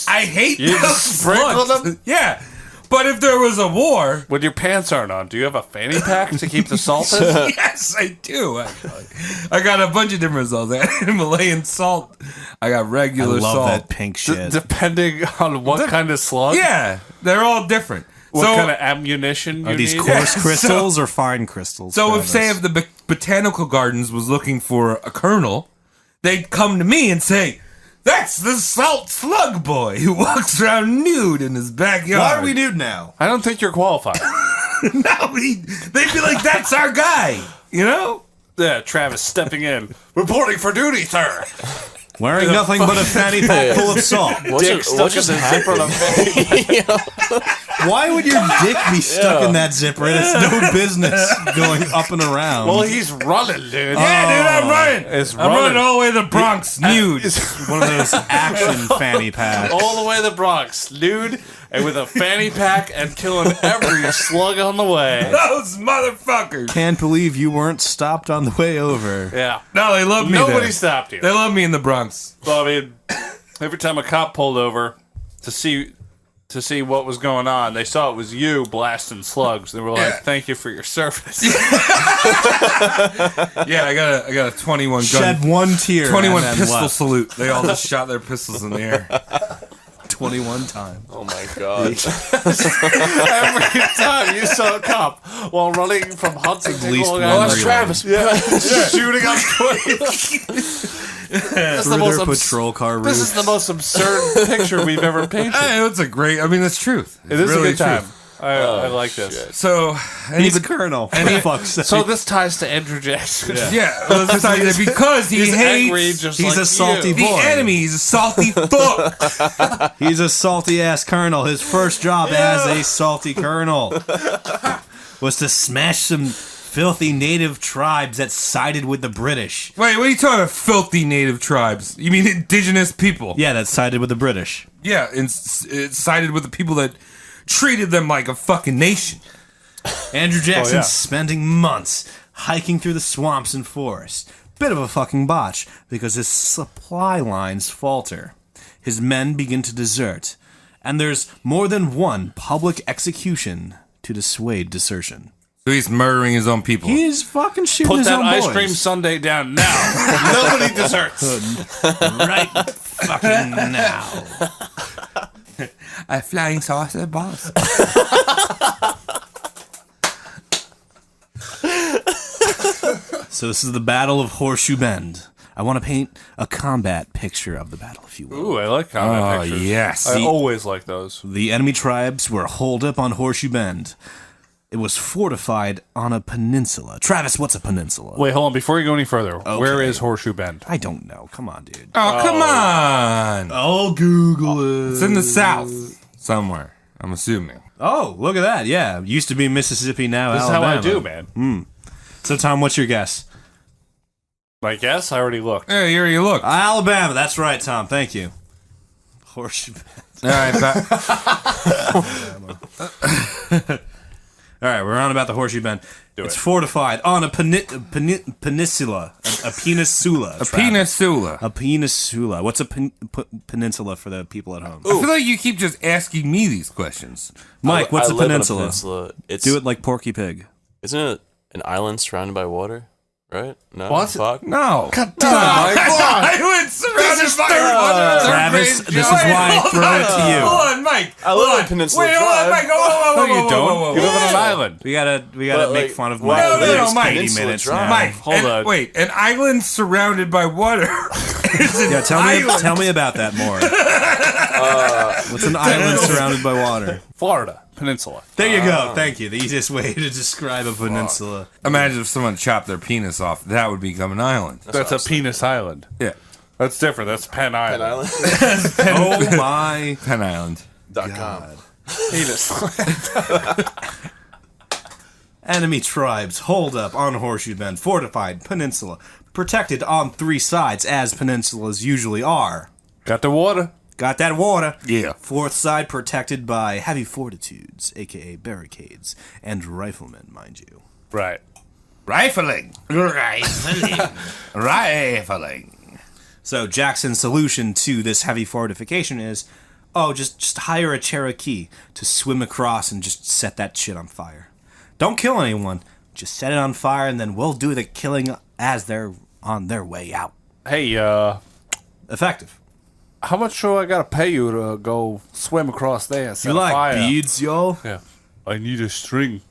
I hate you those just sprinkle slugs. them? Yeah. But if there was a war... When your pants aren't on, do you have a fanny pack to keep the salt in? Yes, I do, actually. I got a bunch of different salts. I got Himalayan salt. I got I regular love salt. that pink shit. Depending on what kind of slug? Yeah. They're all different. What kind of ammunition you Are these need? coarse Yeah, crystals or fine crystals? So if, Travis? say, if the botanical gardens was looking for a colonel, they'd come to me and say, "That's the salt slug boy who walks around nude in his backyard." Why are we nude now? I don't think you're qualified. No, they'd be like, "That's our guy," you know? Yeah, Travis stepping in. Reporting for duty, sir. Wearing nothing but a fanny pack full of salt. Dick stuck in the zipper of Why would your dick be stuck in that zipper? It's no business going up and around. Well, he's running, dude. Yeah, dude, I'm running. It's I'm running running. all the way to the Bronx nude. one of those action fanny packs. All the way to the Bronx, nude, and with a fanny pack and killing every slug on the way. Those motherfuckers. Can't believe you weren't stopped on the way over. Yeah. No, they love me Nobody there. stopped you. They love me in the Bronx. Well, I mean, every time a cop pulled over to see what was going on, they saw it was you blasting slugs. They were like, "Thank you for your service." Yeah, I got a 21 gun. Shed one tear. 21 and then pistol left. salute. They all just shot their pistols in the air. 21 times. Oh my god. Every time you saw a cop while running from Hudson to least Long one Island, relay. Travis, shooting up 20. That's the Through most their abs- patrol car This roofs. is the most absurd picture we've ever painted. Hey, it's a great. I mean, it's truth. It is really a good time. truth. I like this. So, He's a colonel. For fuck's sake. So this ties to Andrew Jackson. yeah, well, let's tell you that because he He's angry hates just he's like a salty you. the boy. enemy. He's a salty fuck. He's a salty ass colonel. His first job as a salty colonel was to smash some filthy native tribes that sided with the British. Wait, what are you talking about? Filthy native tribes? You mean indigenous people? Yeah, that sided with the British. Yeah, it sided with the people that treated them like a fucking nation. Andrew Jackson's yeah. spending months hiking through the swamps and forests. Bit of a fucking botch because his supply lines falter. His men begin to desert, and there's more than one public execution to dissuade desertion. So he's murdering his own people. He's fucking shooting Put his that own ice boys. cream sundae down now. Nobody deserts. right fucking now. A flying saucer, boss. So this is the Battle of Horseshoe Bend. I want to paint a combat picture of the battle, if you will. Ooh, I like combat pictures. yes. I always like those. The enemy tribes were holed up on Horseshoe Bend. It was fortified on a peninsula. Travis, what's a peninsula? Wait, hold on. Before you go any further, where is Horseshoe Bend? I don't know. Come on, dude. Oh, come on. I'll Google it. It's in the south somewhere, I'm assuming. Oh, look at that. Yeah. Used to be Mississippi, now This Alabama. is how I do, man. So, Tom, what's your guess? My guess? I already looked. Hey, here you look. Alabama. That's right, Tom. Thank you. Horseshoe Bend. All right, All right, we're on about the Horseshoe Bend. It's fortified on a peninsula. A peninsula. A peninsula. A peninsula. What's a peninsula for the people at home? I feel like you keep just asking me these questions. Mike, what's I a live in peninsula? It's, Do it like Porky Pig. Isn't it an island surrounded by water? Right? No. What? Fuck. No. God damn it, Mike. Island surrounded by water. Travis, this is why I throw it to you. Hold on, Mike. I live in Peninsula Wait, hold on, Drive. Mike. Whoa, No, you don't. You live on an island. We gotta But, make like, fun of why Mike. live No, in Mike. 80 Peninsula minutes Drive? now. Mike, Hold on. Wait, an island surrounded by water. Yeah, tell me about that more. What's an island surrounded by water? Florida peninsula. There you go. Thank you. The easiest way to describe a peninsula. Imagine if someone chopped their penis off. That would become an island. That's a penis island. Yeah. That's different. That's Penn Island. Island. Oh my Penn Island. .com. Penis. Enemy tribes hold up on Horseshoe Bend, fortified peninsula, protected on three sides as peninsulas usually are. Got the water. Got that water. Yeah. Fourth side protected by heavy fortitudes, aka barricades, and riflemen, mind you. Right. Rifling. Rifling. So Jackson's solution to this heavy fortification is, just hire a Cherokee to swim across and just set that shit on fire. Don't kill anyone, just set it on fire and then we'll do the killing as they're on their way out. Hey, Effective. how much do I gotta pay you to go swim across there and set You a like fire? beads, yo? Yeah. I need a string.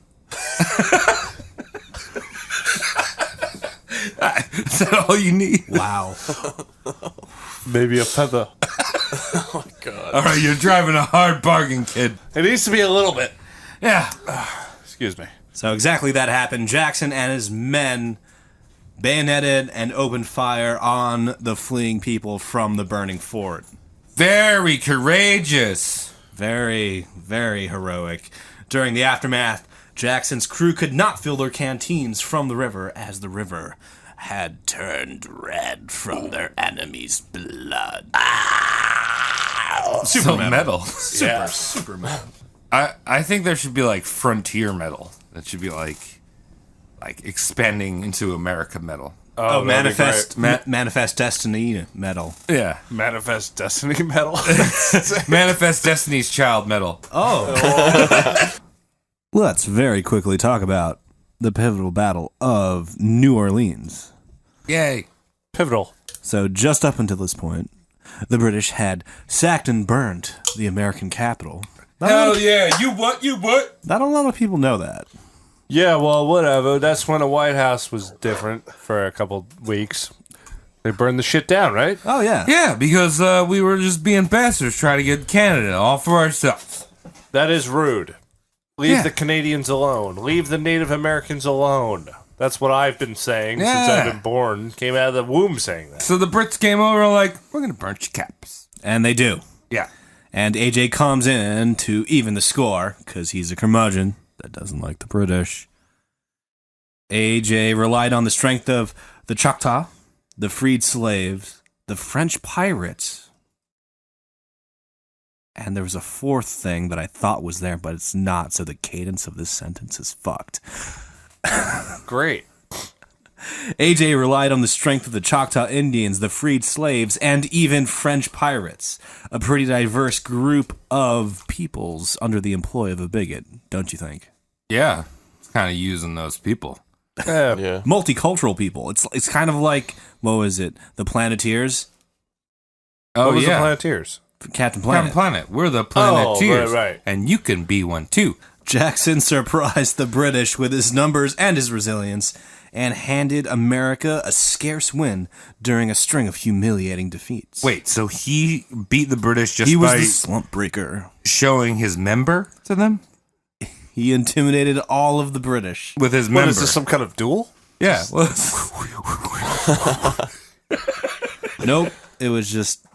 Is that all you need? Wow. Maybe a feather. All right, you're driving a hard bargain, kid. It needs to be a little bit. Yeah. Excuse me. So exactly that happened. Jackson and his men bayoneted and opened fire on the fleeing people from the burning fort. Very courageous. Very, very heroic. During the aftermath, Jackson's crew could not fill their canteens from the river as the river had turned red from their enemy's blood. Super metal. Super metal. I think there should be like frontier metal. That should be like expanding into America metal. Oh, that'd be Manifest Destiny metal. Yeah. Manifest Destiny metal. Manifest Destiny's Child metal. Let's very quickly talk about the pivotal battle of New Orleans. Yay. Pivotal. So just up until this point, the British had sacked and burned the American capital. Hell yeah. You what? Not a lot of people know that. Yeah, well, whatever. That's when the White House was different for a couple weeks. They burned the shit down, right? Oh, yeah. Yeah, because we were just being bastards trying to get Canada all for ourselves. That is rude. Leave Yeah. the Canadians alone. Leave the Native Americans alone. That's what I've been saying since Yeah. I've been born. Came out of the womb saying that. So the Brits came over and were like, we're going to burn your caps. And they do. Yeah. And AJ comes in to even the score, because he's a curmudgeon that doesn't like the British. AJ relied on the strength of the Choctaw, the freed slaves, the French pirates. And there was a fourth thing that I thought was there, but it's not, so the cadence of this sentence is fucked. Great. AJ relied on the strength of the Choctaw Indians, the freed slaves, and even French pirates. A pretty diverse group of peoples under the employ of a bigot, don't you think? Yeah. It's kind of using those people. Yeah. Multicultural people. It's kind of like, what was it? The Planeteers? Oh, What was yeah. the Planeteers? Captain Planet. Captain Planet. We're the Planeteers. right. And you can be one too. Jackson surprised the British with his numbers and his resilience and handed America a scarce win during a string of humiliating defeats. Wait, so he beat the British just he was by the slump breaker. showing his member to them? He intimidated all of the British. With his What member. is this, some kind of duel? Yeah. Well, Nope, it was just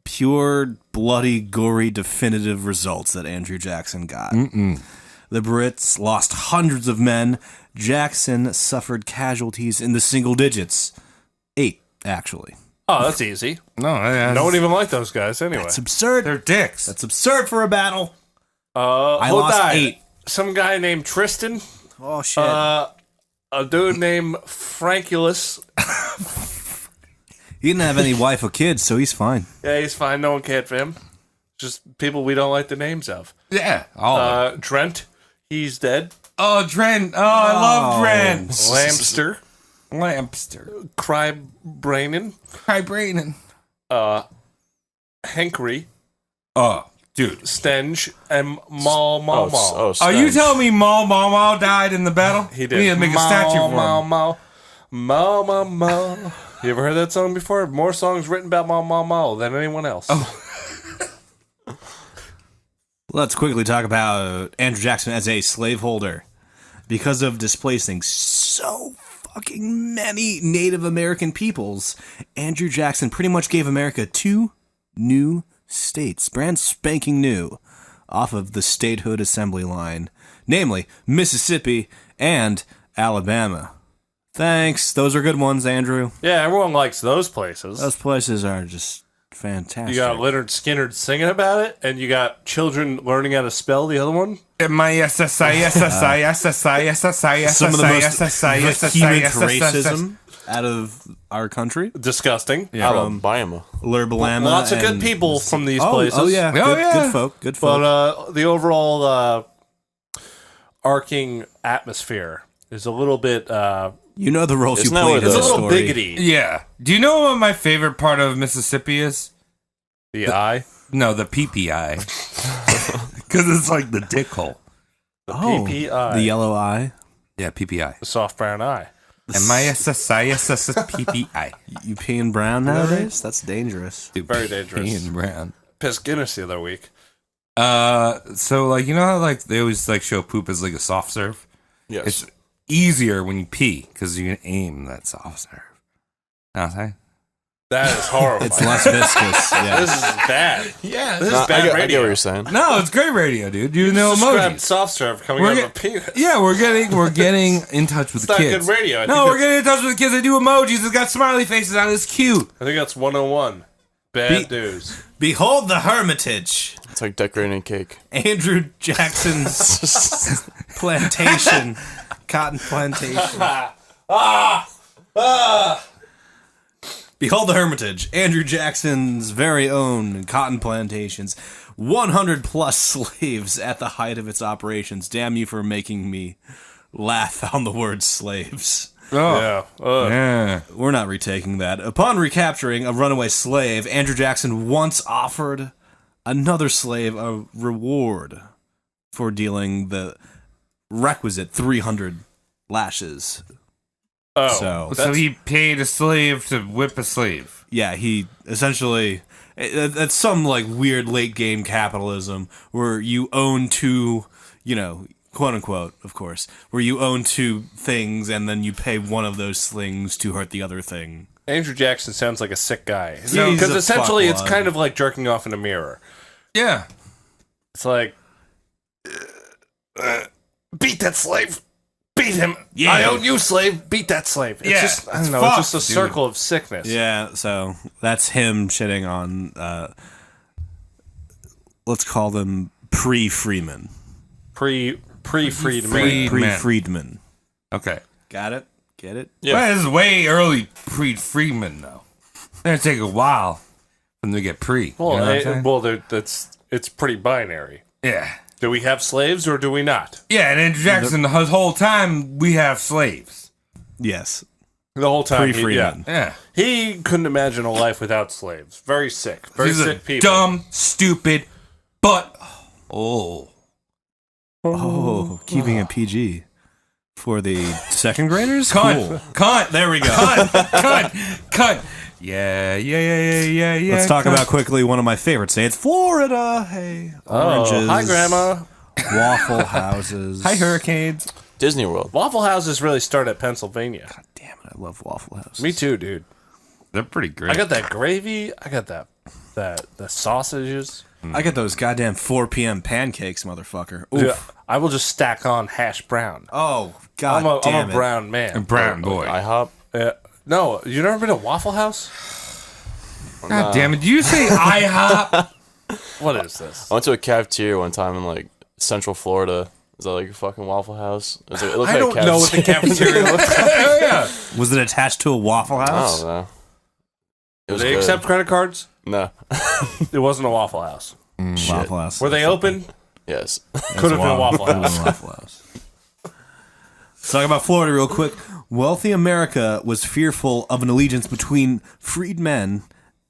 pure, bloody, gory, definitive results that Andrew Jackson got. The Brits lost hundreds of men. Jackson suffered casualties in the single digits. 8, actually. Oh, that's easy. no, No one even liked those guys anyway. That's absurd. they're dicks. That's absurd for a battle. Who I lost died? 8. some guy named Tristan. Oh shit. A dude named Frankulus. He didn't have any wife or kids, so he's fine. Yeah, he's fine. No one cared for him. Just people we don't like the names of. Yeah. All Drent, he's dead. Oh, Dren. Oh, I love Dren. Lamster, Lampster. Cry Braining, Hi, Brayden. Hankery, Oh, dude. Stenge, and Mal Mal Mal. Are you Stench. telling me Mal died in the battle? He did. We need to make a statue for Mal him. Mal Mal Mal Mal. You ever heard that song before? More songs written about Mal Mal Mal than anyone else. Oh. Let's quickly talk about Andrew Jackson as a slaveholder. Because of displacing so fucking many Native American peoples, Andrew Jackson pretty much gave America 2 new states, brand spanking new, off of the statehood assembly line, namely Mississippi and Alabama. Thanks. Those are good ones, Andrew. Yeah, everyone likes those places. Those places are just fantastic. You got Leonard Skinner singing about it, and you got children learning how to spell the other one. Some of the most vehement racism out of our country. Disgusting. Alabama. Lurbalama. Lots of good and- people from these places. Oh yeah, good folk. Good folk. But the overall arcing atmosphere is a little bit. You know the roles Isn't you that played what in It's a the little story. biggity. Yeah. Do you know what my favorite part of Mississippi is? The eye. No, the PPI. Because it's like the dick hole. PPI. The yellow eye. Yeah, PPI. The soft brown eye. PPI. You peeing brown nowadays? That's dangerous. Very dangerous. Ian Brown. Pissed Guinness the other week. So like you know how like they always like show poop as like a soft serve? Yes. It's easier when you pee because you can aim that soft serve. Know what I'm saying? That is horrible. It's less viscous. Yeah. This is bad. Yeah. This No, is bad I get radio. what you're saying. No, it's great radio, dude. You know Describe emojis. soft serve coming We're out get- of a penis. Yeah, we're getting in touch with It's the not kids. good radio. I No, think we're getting in touch with the kids. They do emojis. It's got smiley faces on it. It's cute. I think that's 101. Bad news. Behold the Hermitage. It's like decorating a cake. Andrew Jackson's plantation. Cotton plantation. Behold the Hermitage. Andrew Jackson's very own cotton plantations. 100 plus slaves at the height of its operations. Damn you for making me laugh on the word slaves. Oh, Yeah. yeah. We're not retaking that. Upon recapturing a runaway slave, Andrew Jackson once offered another slave a reward for dealing the requisite 300 lashes. Oh. So he paid a slave to whip a slave. Yeah, he essentially... That's some, like, weird late-game capitalism where you own two, you know, quote-unquote, of course, where you own two things and then you pay one of those things to hurt the other thing. Andrew Jackson sounds like a sick guy. He's Because a essentially it's fuckwad. kind of like jerking off in a mirror. Yeah. It's like, beat that slave. Beat him. Yeah. I own you, slave. Beat that slave. It's Yeah, just, I it's don't know, it's just a fucked, dude. circle of sickness. Yeah, so that's him shitting on, let's call them pre-Freeman. Pre-Freedman. Free- Pre-Freedman. Okay. Got it? Get it? Yeah. Well, this is way early pre-Freeman, though. It's going to take a while for them to get pre. Well, you know what I'm saying? it's pretty binary. Yeah. Do we have slaves or do we not? Yeah, and Andrew Jackson, the whole time, we have slaves. Yes. The whole time. Pre-Freeman. Yeah. He couldn't imagine a life without slaves. Very sick. Very These are sick people. dumb, stupid, but... Oh. Oh, keeping it PG. For the second graders? Cunt. Cool. Cunt. There we go. Cunt. Yeah. Let's talk about quickly one of my favorite states, Florida. Hey, oranges. Oh, hi, Grandma. Waffle houses. Hi, hurricanes. Disney World. Waffle houses really start at Pennsylvania. Damn it, I love waffle houses. Me too, dude. They're pretty great. I got that gravy. I got the sausages. I get those goddamn 4 p.m. pancakes, motherfucker. Oof. Dude, I will just stack on hash brown. Oh, god damn I'm it. a brown man. Brown boy. IHOP. No, you never been to Waffle House? God damn it. Did you say IHOP? What is this? I went to a cafeteria one time in like Central Florida, Is that like a fucking Waffle House? It looked I like don't know what the cafeteria looks like. Yeah. Was it attached to a Waffle I House? don't know. It Do was they good. accept credit cards? No. It wasn't a Waffle House. Waffle House. Were they open? Yes. Could have been a Waffle House. Waffle House. Let's talk about Florida real quick. Wealthy America was fearful of an allegiance between freedmen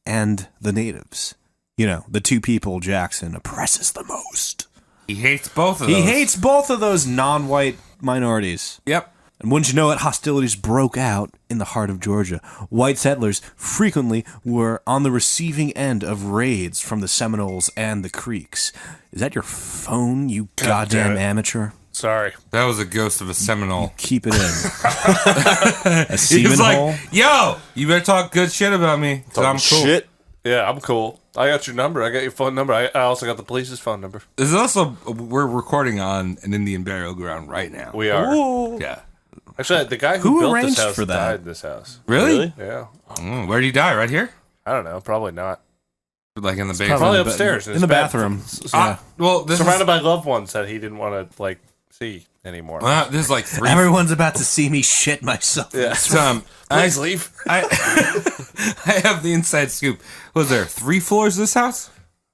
and the natives. You know, the two people Jackson oppresses the most. He hates both of those. He hates both of those non-white minorities. Yep. And wouldn't you know it, hostilities broke out in the heart of Georgia. White settlers frequently were on the receiving end of raids from the Seminoles and the Creeks. Is that your phone, you goddamn damn it. amateur? Sorry. That was a ghost of a Seminole. Keep it in. A He semen was hole? like, yo, you better talk good shit about me. 'Cause I'm cool. Shit. Yeah, I'm cool. I got your number. I got your phone number. I also got the police's phone number. There's also, we're recording on an Indian burial ground right now. We are. Yeah. Actually, the guy Who who built arranged this house for that? died in this house. Really? Yeah. Where did he die? Right here? I don't know. Probably not. Like in the basement? Probably in the upstairs. in his the bed. bathroom. Well, this Surrounded is, by loved ones that he didn't want to, like, see anymore. this is like three. Everyone's about to see me shit myself. Yeah. I, Please leave. I have the inside scoop. Was there 3 floors to this house?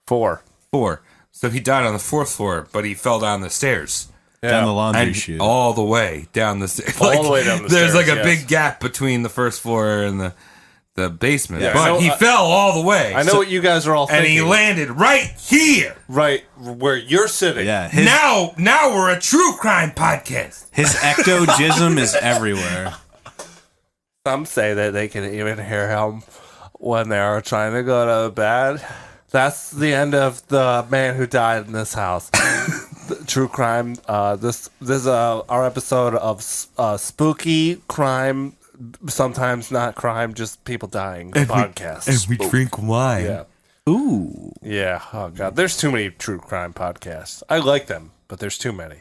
4. 4. So he died on the 4th floor, but he fell down the stairs. Down the laundry And chute. all the way down the stairs. All the way down the There's stairs, like a yes. big gap between the first floor and the basement. Yeah, but so, he fell all the way. I know what you guys are all and thinking. he landed right here. Right where you're sitting. Yeah, Now we're a true crime podcast. his ectogism is everywhere. Some say that they can even hear him when they're trying to go to bed. That's the end of the man who died in this house. True crime. This is our episode of spooky crime. Sometimes not crime, just people dying. Podcast. we drink wine. Yeah. Ooh. Yeah. Oh god. There's too many true crime podcasts. I like them, but there's too many.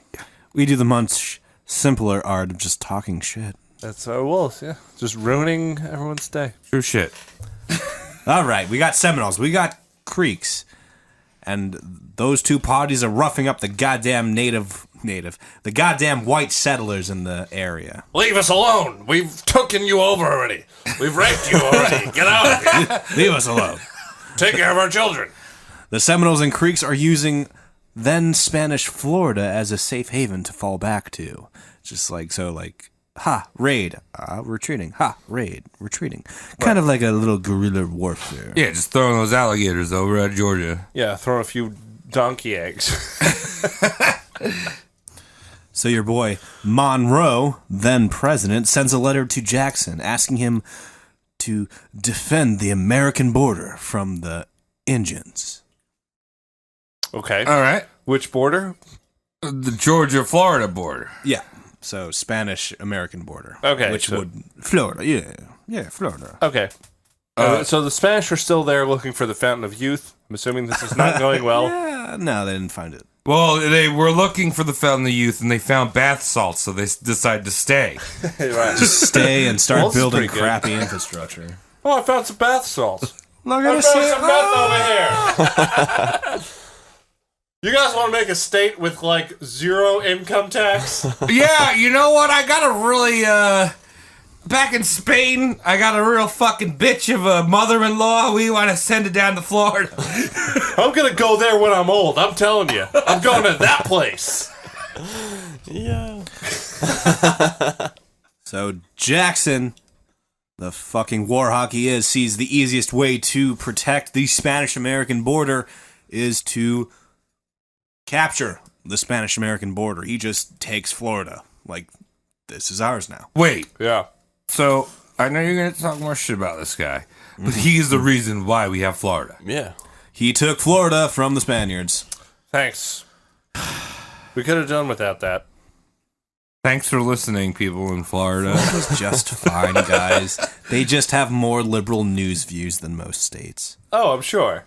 We do the much simpler art of just talking shit. That's our wolves. Yeah. Just ruining everyone's day. True shit. All right, we got Seminoles, we got Creeks, and those two parties are roughing up the goddamn the goddamn white settlers in the area. Leave us alone. We've taken you over already. We've raped you already. Get out of here. Leave us alone. Take care of our children. The Seminoles and Creeks are using then Spanish Florida as a safe haven to fall back to. Just like, ha, raid, retreating, ha, raid, retreating. Kind of like a little guerrilla warfare. Yeah, just throwing those alligators over at Georgia. Yeah, throw a few donkey eggs. So your boy Monroe, then president, sends a letter to Jackson asking him to defend the American border from the Indians. Okay. All right. Which border? The Georgia-Florida border. Yeah. So Spanish-American border. Okay, Which so- would Florida. Yeah, Florida. Okay. So the Spanish are still there looking for the Fountain of Youth. I'm assuming this is not going well. Yeah, no, they didn't find it. Well, they were looking for the Fountain of Youth, and they found bath salts, so they decided to stay. Right. Just stay and start Well, this is building pretty good. crappy infrastructure. Oh, I found some bath salts. Look I found some meth over here. You guys want to make a state with, like, 0 income tax? Yeah, you know what? I got a really, back in Spain, I got a real fucking bitch of a mother-in-law. We want to send it down to Florida. I'm going to go there when I'm old. I'm telling you. I'm going to that place. Yeah. So Jackson, the fucking war hawk he is, sees the easiest way to protect the Spanish-American border is to capture the Spanish-American border. He just takes Florida. Like, this is ours now. Wait, Yeah. so I know you're going to talk more shit about this guy, but he's the reason why we have Florida. Yeah. He took Florida from the Spaniards. Thanks. We could have done without that. Thanks for listening, people in Florida. It was just fine, guys. They just have more liberal news views than most states. Oh, I'm sure.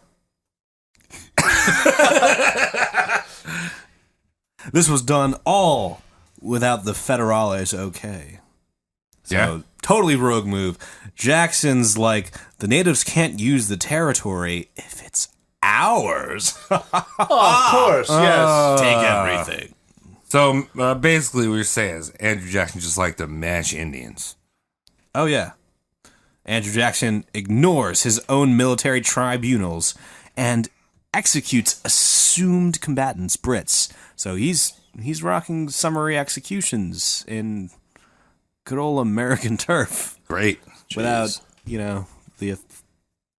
This was done all without the Federales okay. So, Yeah. totally rogue move. Jackson's like, the natives can't use the territory if it's ours. Of course, yes. Take everything. So basically, what you're saying is Andrew Jackson just liked to mash Indians. Oh, yeah. Andrew Jackson ignores his own military tribunals and executes assumed combatants, Brits. So he's rocking summary executions in good old American turf. Great. Without, the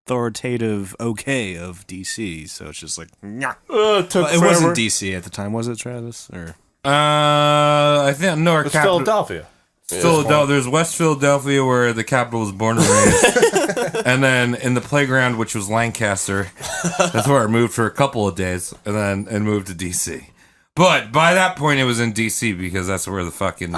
authoritative okay of DC. So it's just like, it wasn't DC at the time, was it, Travis? Or I think no, our It's capital. Philadelphia. Philadelphia. There's West Philadelphia, where the capital was born and raised, and then in the playground, which was Lancaster, that's where I moved for a couple of days, and moved to DC. But by that point, it was in DC because that's where the fucking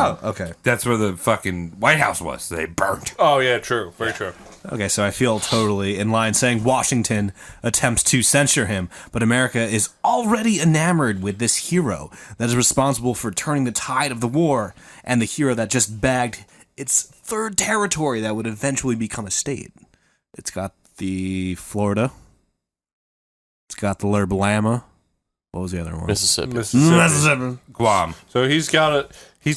that's where the fucking White House was. They burnt. Oh, yeah, true. Very true. Okay, so I feel totally in line saying Washington attempts to censure him, but America is already enamored with this hero that is responsible for turning the tide of the war, and the hero that just bagged its third territory that would eventually become a state. It's got the Florida. It's got the Lerbalama. What was the other one? Mississippi. Guam. So he's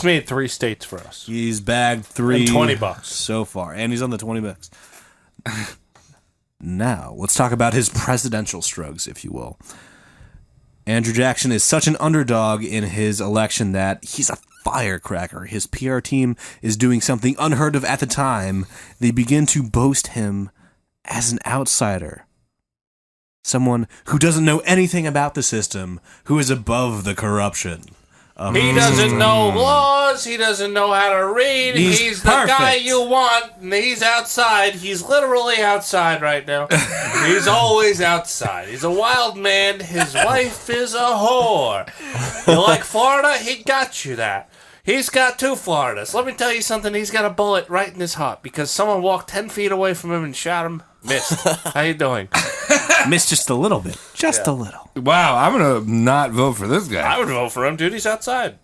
made 3 states for us. He's bagged 3 And $20 so far, and he's on the $20. Now, let's talk about his presidential strokes, if you will. Andrew Jackson is such an underdog in his election that he's a firecracker. His PR team is doing something unheard of at the time. They begin to boast him as an outsider. Someone who doesn't know anything about the system, who is above the corruption. He doesn't know laws. He doesn't know how to read. He's the guy you want. And he's outside. He's literally outside right now. He's always outside. He's a wild man. His wife is a whore. You like Florida? He got you that. He's got 2 Floridas. Let me tell you something. He's got a bullet right in his heart because someone walked 10 feet away from him and shot him. Missed. How you doing? Missed just a little bit. Just a little. Wow, I'm gonna not vote for this guy. I would vote for him, dude. He's outside.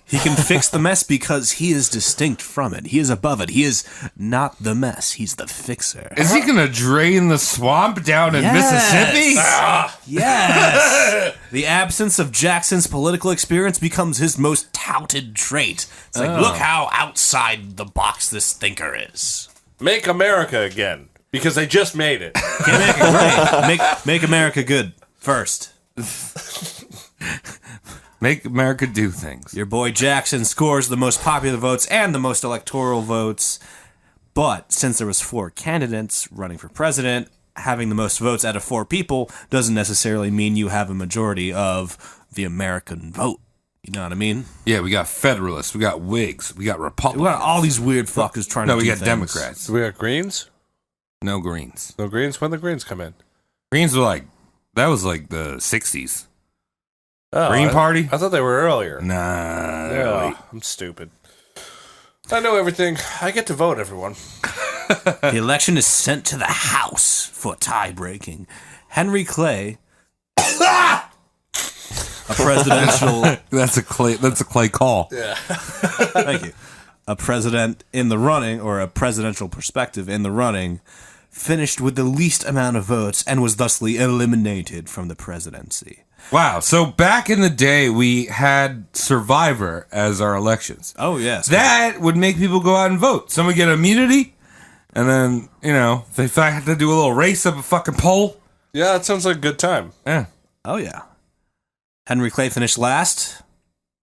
He can fix the mess because he is distinct from it. He is above it. He is not the mess. He's the fixer. Is he gonna drain the swamp down in Mississippi? Yes. The absence of Jackson's political experience becomes his most touted trait. It's like, look how outside the box this thinker is. Make America again. Because they just made it. Can't make it great. Make America good first. Make America do things. Your boy Jackson scores the most popular votes and the most electoral votes. But since there was 4 candidates running for president, having the most votes out of 4 people doesn't necessarily mean you have a majority of the American vote. You know what I mean? Yeah, we got Federalists, we got Whigs, we got Republicans. We got all these weird fuckers trying to do we got things. Democrats. We got Greens? No Greens. No Greens? When the Greens come in? Greens were that was like the 60s. Oh, Green Party? I thought they were earlier. Nah. Yeah, I'm stupid. I know everything. I get to vote, everyone. The election is sent to the House for tie-breaking. Henry Clay, a presidential... That's a Clay call. Yeah. Thank you. A president in the running, or a presidential perspective in the running, finished with the least amount of votes and was thusly eliminated from the presidency. Wow. So back in the day, we had Survivor as our elections. Oh, yes. That would make people go out and vote. Someone get immunity, and then, they had to do a little race up a fucking poll. Yeah, that sounds like a good time. Yeah. Oh, yeah. Henry Clay finished last,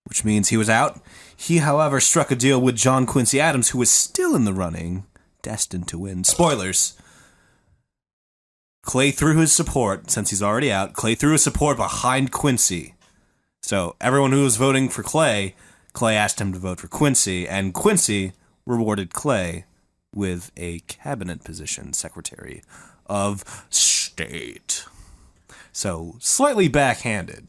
which means he was out. He, however, struck a deal with John Quincy Adams, who was still in the running, destined to win. Spoilers. Clay threw his support, since he's already out, Clay threw his support behind Quincy. So everyone who was voting for Clay asked him to vote for Quincy, and Quincy rewarded Clay with a cabinet position, Secretary of State. So, slightly backhanded.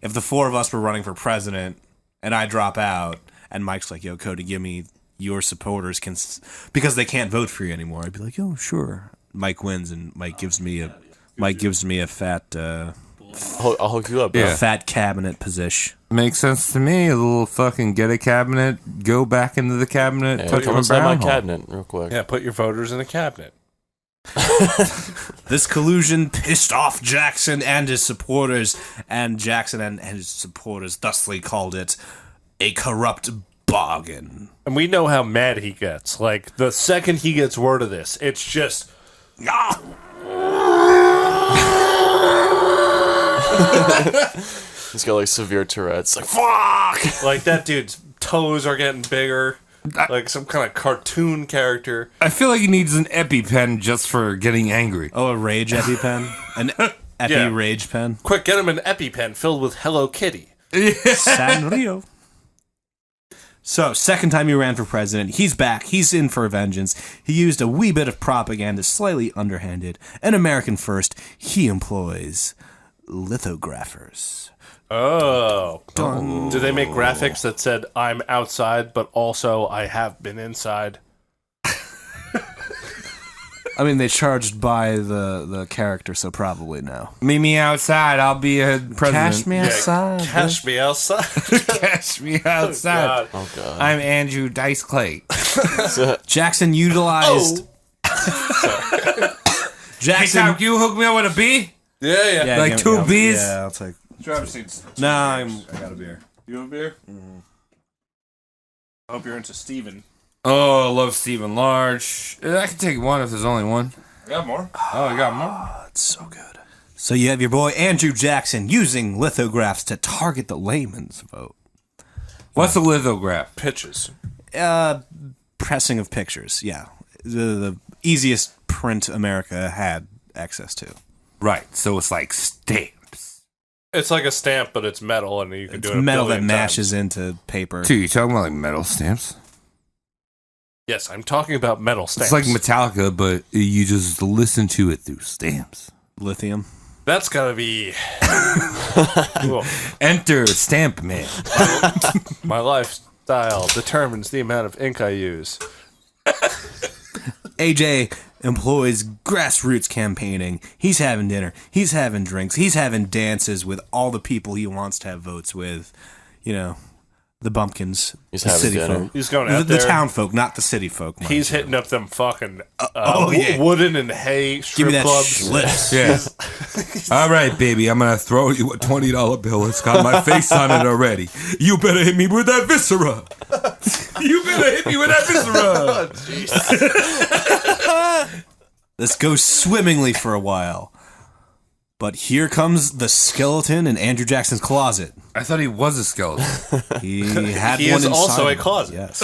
If the 4 of us were running for president, and I drop out, and Mike's like, yo, Cody, give me your supporters, because they can't vote for you anymore, I'd be like, yo, sure. Mike wins, and Mike gives me a fat... I'll hook you up, bro. Yeah. Fat cabinet position. Makes sense to me. A little fucking get a cabinet, go back into the cabinet, Yeah, touch come my inside my brown hole. cabinet real quick. Yeah, put your voters in the cabinet. This collusion pissed off Jackson and his supporters, and Jackson and his supporters thusly called it a corrupt bargain. And we know how mad he gets. Like, the second he gets word of this, it's just... He's got like severe Tourette's. Like, fuck! Like, that dude's toes are getting bigger. Like some kind of cartoon character. I feel like he needs an EpiPen just for getting angry. Oh, a rage EpiPen? An Epi rage pen? Quick, get him an EpiPen filled with Hello Kitty. Sanrio. So, second time he ran for president, he's back, he's in for vengeance. He used a wee bit of propaganda, slightly underhanded. An American first, he employs lithographers. Oh. Do they make graphics that said, I'm outside, but also I have been inside? I mean, they charged by the character, so probably no. Meet me outside. I'll be a president. Cash me outside. Cash me outside. Cash me outside. God. Oh god. I'm Andrew Dice Clay. Jackson utilized... Hey, Jackson... Tom, can you hook me up with a bee? Yeah. Yeah, Like give me- two I'll- beers? Yeah, I'll take... Driver's seats. No, I got a beer. You have a beer? I hope you're into Steven. Oh, I love Stephen Large. I can take one if there's only one. I got more. Oh, I got more. It's so good. So you have your boy Andrew Jackson using lithographs to target the layman's vote. What's a lithograph? Pitches. Pressing of pictures, yeah. The easiest print America had access to. Right, so it's like stamps. It's like a stamp, but it's metal, and you can do it a Metal that billion mashes times. into paper. Dude, you talking about like metal stamps? Yes, I'm talking about metal stamps. It's like Metallica, but you just listen to it through stamps. Lithium. That's gotta be... Cool. Enter Stamp Man. My lifestyle determines the amount of ink I use. AJ employs grassroots campaigning. He's having dinner. He's having drinks. He's having dances with all the people he wants to have votes with. You know, the bumpkins. He's the having city dinner. folk. He's going The out there. town folk, not the city folk. mind He's you. hitting up them fucking yeah. wooden and hay strip Give me that clubs. Schlitz. Yeah. All right, baby, I'm going to throw you a $20 bill. It's got my face on it already. You better hit me with that viscera. You better hit me with that viscera. This goes swimmingly for a while. But here comes the skeleton in Andrew Jackson's closet. I thought he was a skeleton. He had He one is inside also a him. closet. Yes.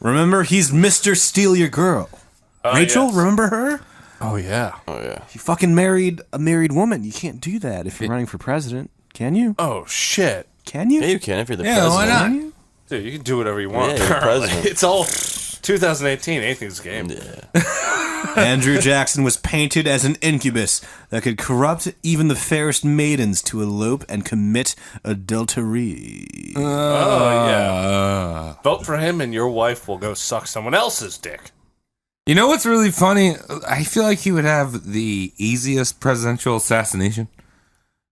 Remember, he's Mr. Steal Your Girl. Rachel, yes. remember her? Oh, yeah. Oh yeah. He fucking married a married woman. You can't do that if you're running for president. Can you? Oh, shit. Can you? Yeah, you can if you're the Yeah, president. why not? Can you? Dude, you can do whatever you want. Yeah, you're president. It's all 2018. Anything's game. Yeah. Andrew Jackson was painted as an incubus that could corrupt even the fairest maidens to elope and commit adultery. Oh, yeah. Vote for him and your wife will go suck someone else's dick. You know what's really funny? I feel like he would have the easiest presidential assassination.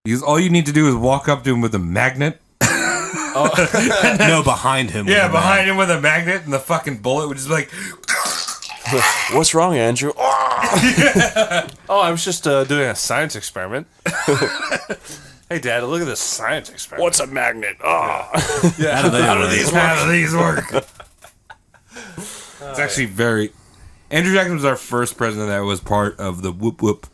Because all you need to do is walk up to him with a magnet. No, behind him. Yeah, behind him with a magnet, and the fucking bullet would just be like... What's wrong, Andrew? Oh, I was just doing a science experiment. Hey, Dad, look at this science experiment. What's a magnet? Oh. How do they work? How do these work? It's actually very... Andrew Jackson was our first president that was part of the whoop whoop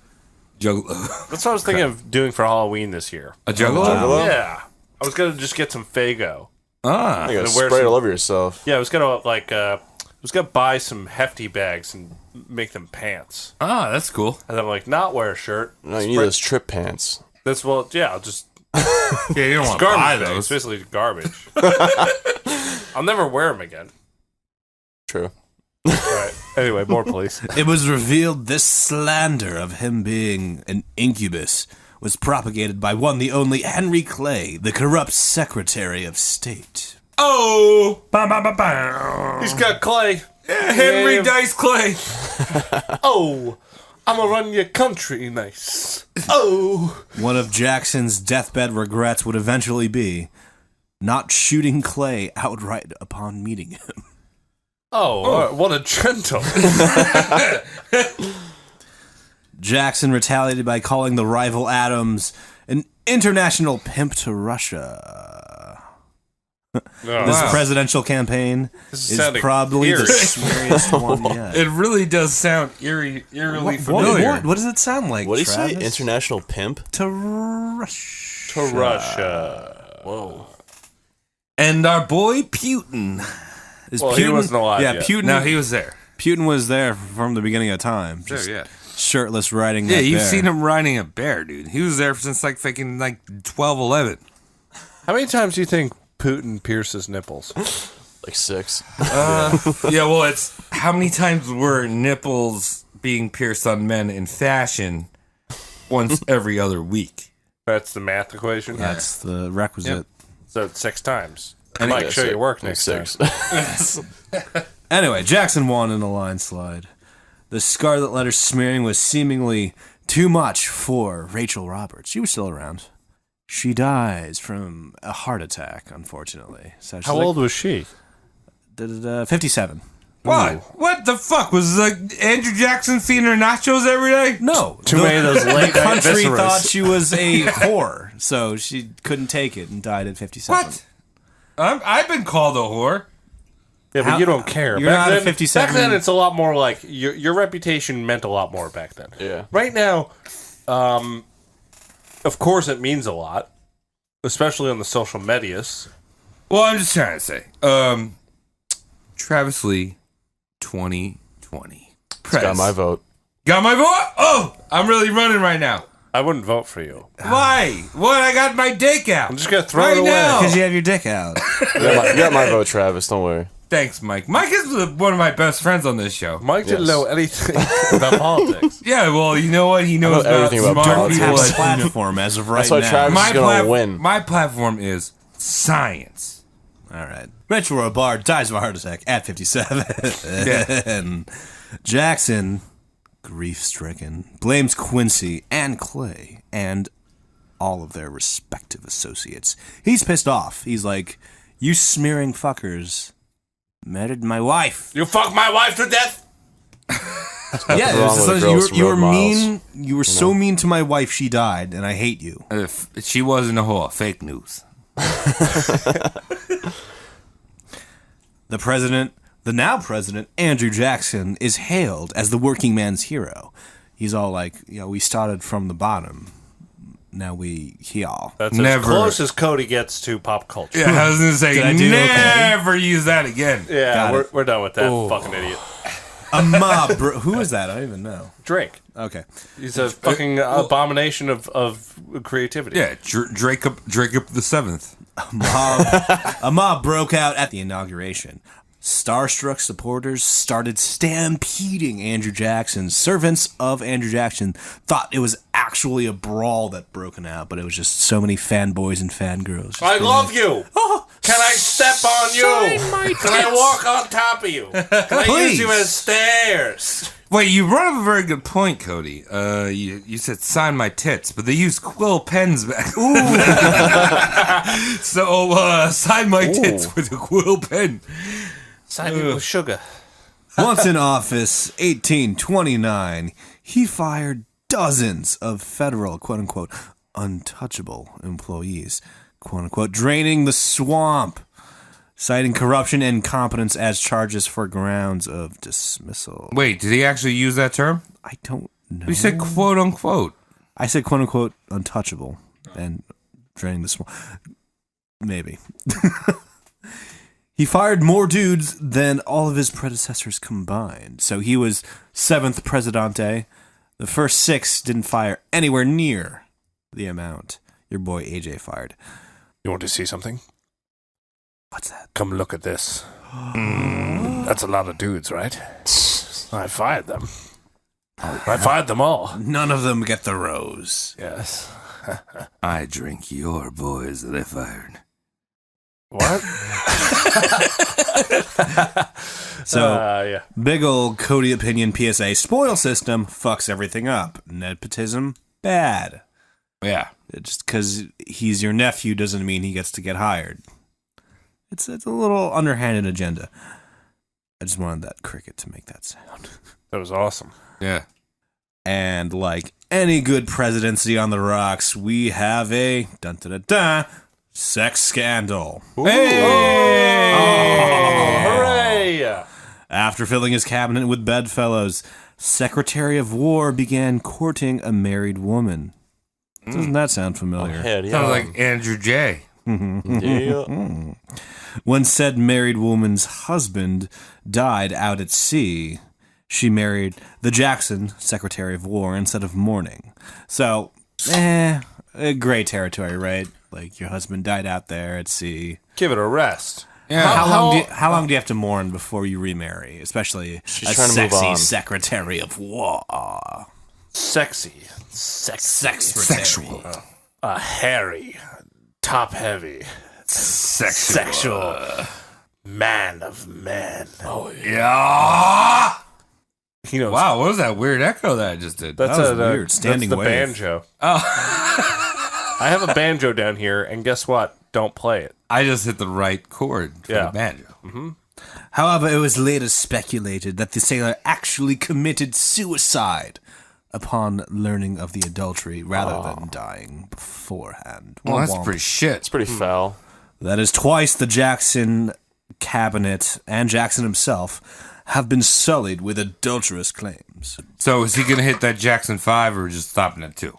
juggalo. That's what I was thinking of doing for Halloween this year. A juggalo? Juggalo? Yeah. I was going to just get some Faygo. Ah. You gotta And wear spray it some- all over yourself. Yeah, I was going to, buy some hefty bags and make them pants. Ah, that's cool. And then, not wear a shirt. No, you need Spray- those trip pants. I'll just... Yeah, you don't want to garbage buy bags. those. It's basically garbage. I'll never wear them again. True. All right. Anyway, more police. It was revealed this slander of him being an incubus was propagated by one the only Henry Clay, the corrupt Secretary of State. Oh! Ba, ba, ba, ba. He's got Clay. Henry Dice Clay. Oh, I'm gonna run your country nice. Oh. One of Jackson's deathbed regrets would eventually be not shooting Clay outright upon meeting him. Oh, what a gentle. Jackson retaliated by calling the rival Adams an international pimp to Russia. This presidential campaign is probably the smeariest one yet. It really does sound eerily familiar. What does it sound like? What do you say? Travis? International pimp? To Russia. To Russia. Whoa. And our boy Putin. He wasn't alive Yeah, yet. Putin. No, he was there. Putin was there from the beginning of time. Just yeah. shirtless riding. Yeah, that you've bear. seen him riding a bear, dude. He was there since like fucking 12-11. How many times do you think Putin pierces nipples? Like 6. Yeah, well, it's how many times were nipples being pierced on men in fashion once every other week? That's the math equation. That's the requisite. So it's 6 times. And Mike, show your work next time. 6. Anyway, Jackson won in a landslide. The scarlet letter smearing was seemingly too much for Rachel Roberts. She was still around. She dies from a heart attack, unfortunately. So she's How old was she? 57. What? What the fuck? Was Andrew Jackson feeding her nachos every day? No. Too many of those late The night country viscerals. thought she was a whore, so she couldn't take it and died at 57. What? I've been called a whore. Yeah, but you don't care. You're not a 57. Back then, it's a lot more like your reputation meant a lot more back then. Yeah. Right now, of course, it means a lot, especially on the social medias. Well, I'm just trying to say, Travis Lee, 2020. Got my vote. Got my vote? Oh, I'm really running right now. I wouldn't vote for you. Why? What? I got my dick out. I'm just gonna throw Right it away. now. Because you have your dick out. You got my vote, Travis. Don't worry. Thanks, Mike. Mike is one of my best friends on this show. Mike didn't Yes. know anything about politics. Yeah, well, you know what? He knows I know about everything about smart politics. people. Have a that- platform as of right That's why now. Travis is gonna win. My platform is science. All right. Rachel Robar dies of a heart attack at 57. And Jackson, grief-stricken, blames Quincy and Clay and all of their respective associates. He's pissed off. He's like, you smearing fuckers murdered my wife. You fuck my wife to death. Yeah, it wrong was with the just- girls you were from Road Miles, mean. You were so mean to my wife. She died, and I hate you. If she wasn't a whore, fake news. The now president, Andrew Jackson, is hailed as the working man's hero. He's all like, we started from the bottom. Now we here. That's Never. as close as Cody gets to pop culture. Yeah, I was gonna say, Did I do okay? never use that again. Yeah, Got we're done with that fucking idiot. A mob. Who is that? I don't even know. Drake. Okay. He's a fucking abomination of creativity. Yeah, Drake up the 7th. A mob broke out at the inauguration. Starstruck supporters started stampeding Andrew Jackson. Servants of Andrew Jackson thought it was actually a brawl that broken out, but it was just so many fanboys and fangirls. just I being love like, you. Oh, Can I step on you? Can I walk on top of you? Can I use you Please. as stairs? Wait, you brought up a very good point, Cody. You said sign my tits, but they used quill pens back. So sign my tits with a quill pen. Sign me with sugar. Once in office, 1829, he fired dozens of federal, quote-unquote, untouchable employees, quote-unquote, draining the swamp, citing corruption and incompetence as charges for grounds of dismissal. Wait, did he actually use that term? I don't know. You said quote unquote. I said, quote-unquote, untouchable and draining the swamp. Maybe. He fired more dudes than all of his predecessors combined. So he was 7th Presidente. The first 6 didn't fire anywhere near the amount your boy AJ fired. You want to see something? What's that? Come look at this. That's a lot of dudes, right? I fired them. I fired them all. None of them get the rose. Yes. I drink your boys that I fired. What? So, yeah. big old Cody opinion PSA. Spoil system fucks everything up. Nepotism, bad. Yeah. Just because he's your nephew doesn't mean he gets to get hired. It's a little underhanded agenda. just wanted that cricket to make that sound. That was awesome. Yeah. And like any good presidency on the rocks, we have a sex scandal. Hooray! After filling his cabinet with bedfellows, Secretary of War began courting a married woman. Doesn't that sound familiar? Head, yeah. Sounds like Andrew J. Yeah. When said married woman's husband died out at sea, she married the Jackson Secretary of War instead of mourning. So, gray territory, right? Like your husband died out there at sea. Give it a rest. Yeah. How long do you have to mourn before you remarry? Especially She's a trying to move sexy on. Secretary of War. Sexy. Sexual. Hairy. Top heavy. Sexual. Man of men. Oh, Yeah. you know, Wow, what was that weird echo that I just did? that's That was a weird. Standing that's the wave. banjo. Oh. I have a banjo down here, and guess what? Don't play it. I just hit the right chord for Yeah. the banjo. However, it was later speculated that the sailor actually committed suicide upon learning of the adultery rather than dying beforehand. Well, that's Womp womp. pretty shit. It's pretty foul. That is twice the Jackson cabinet and Jackson himself have been sullied with adulterous claims. So is he going to hit that Jackson 5 or just stopping at 2?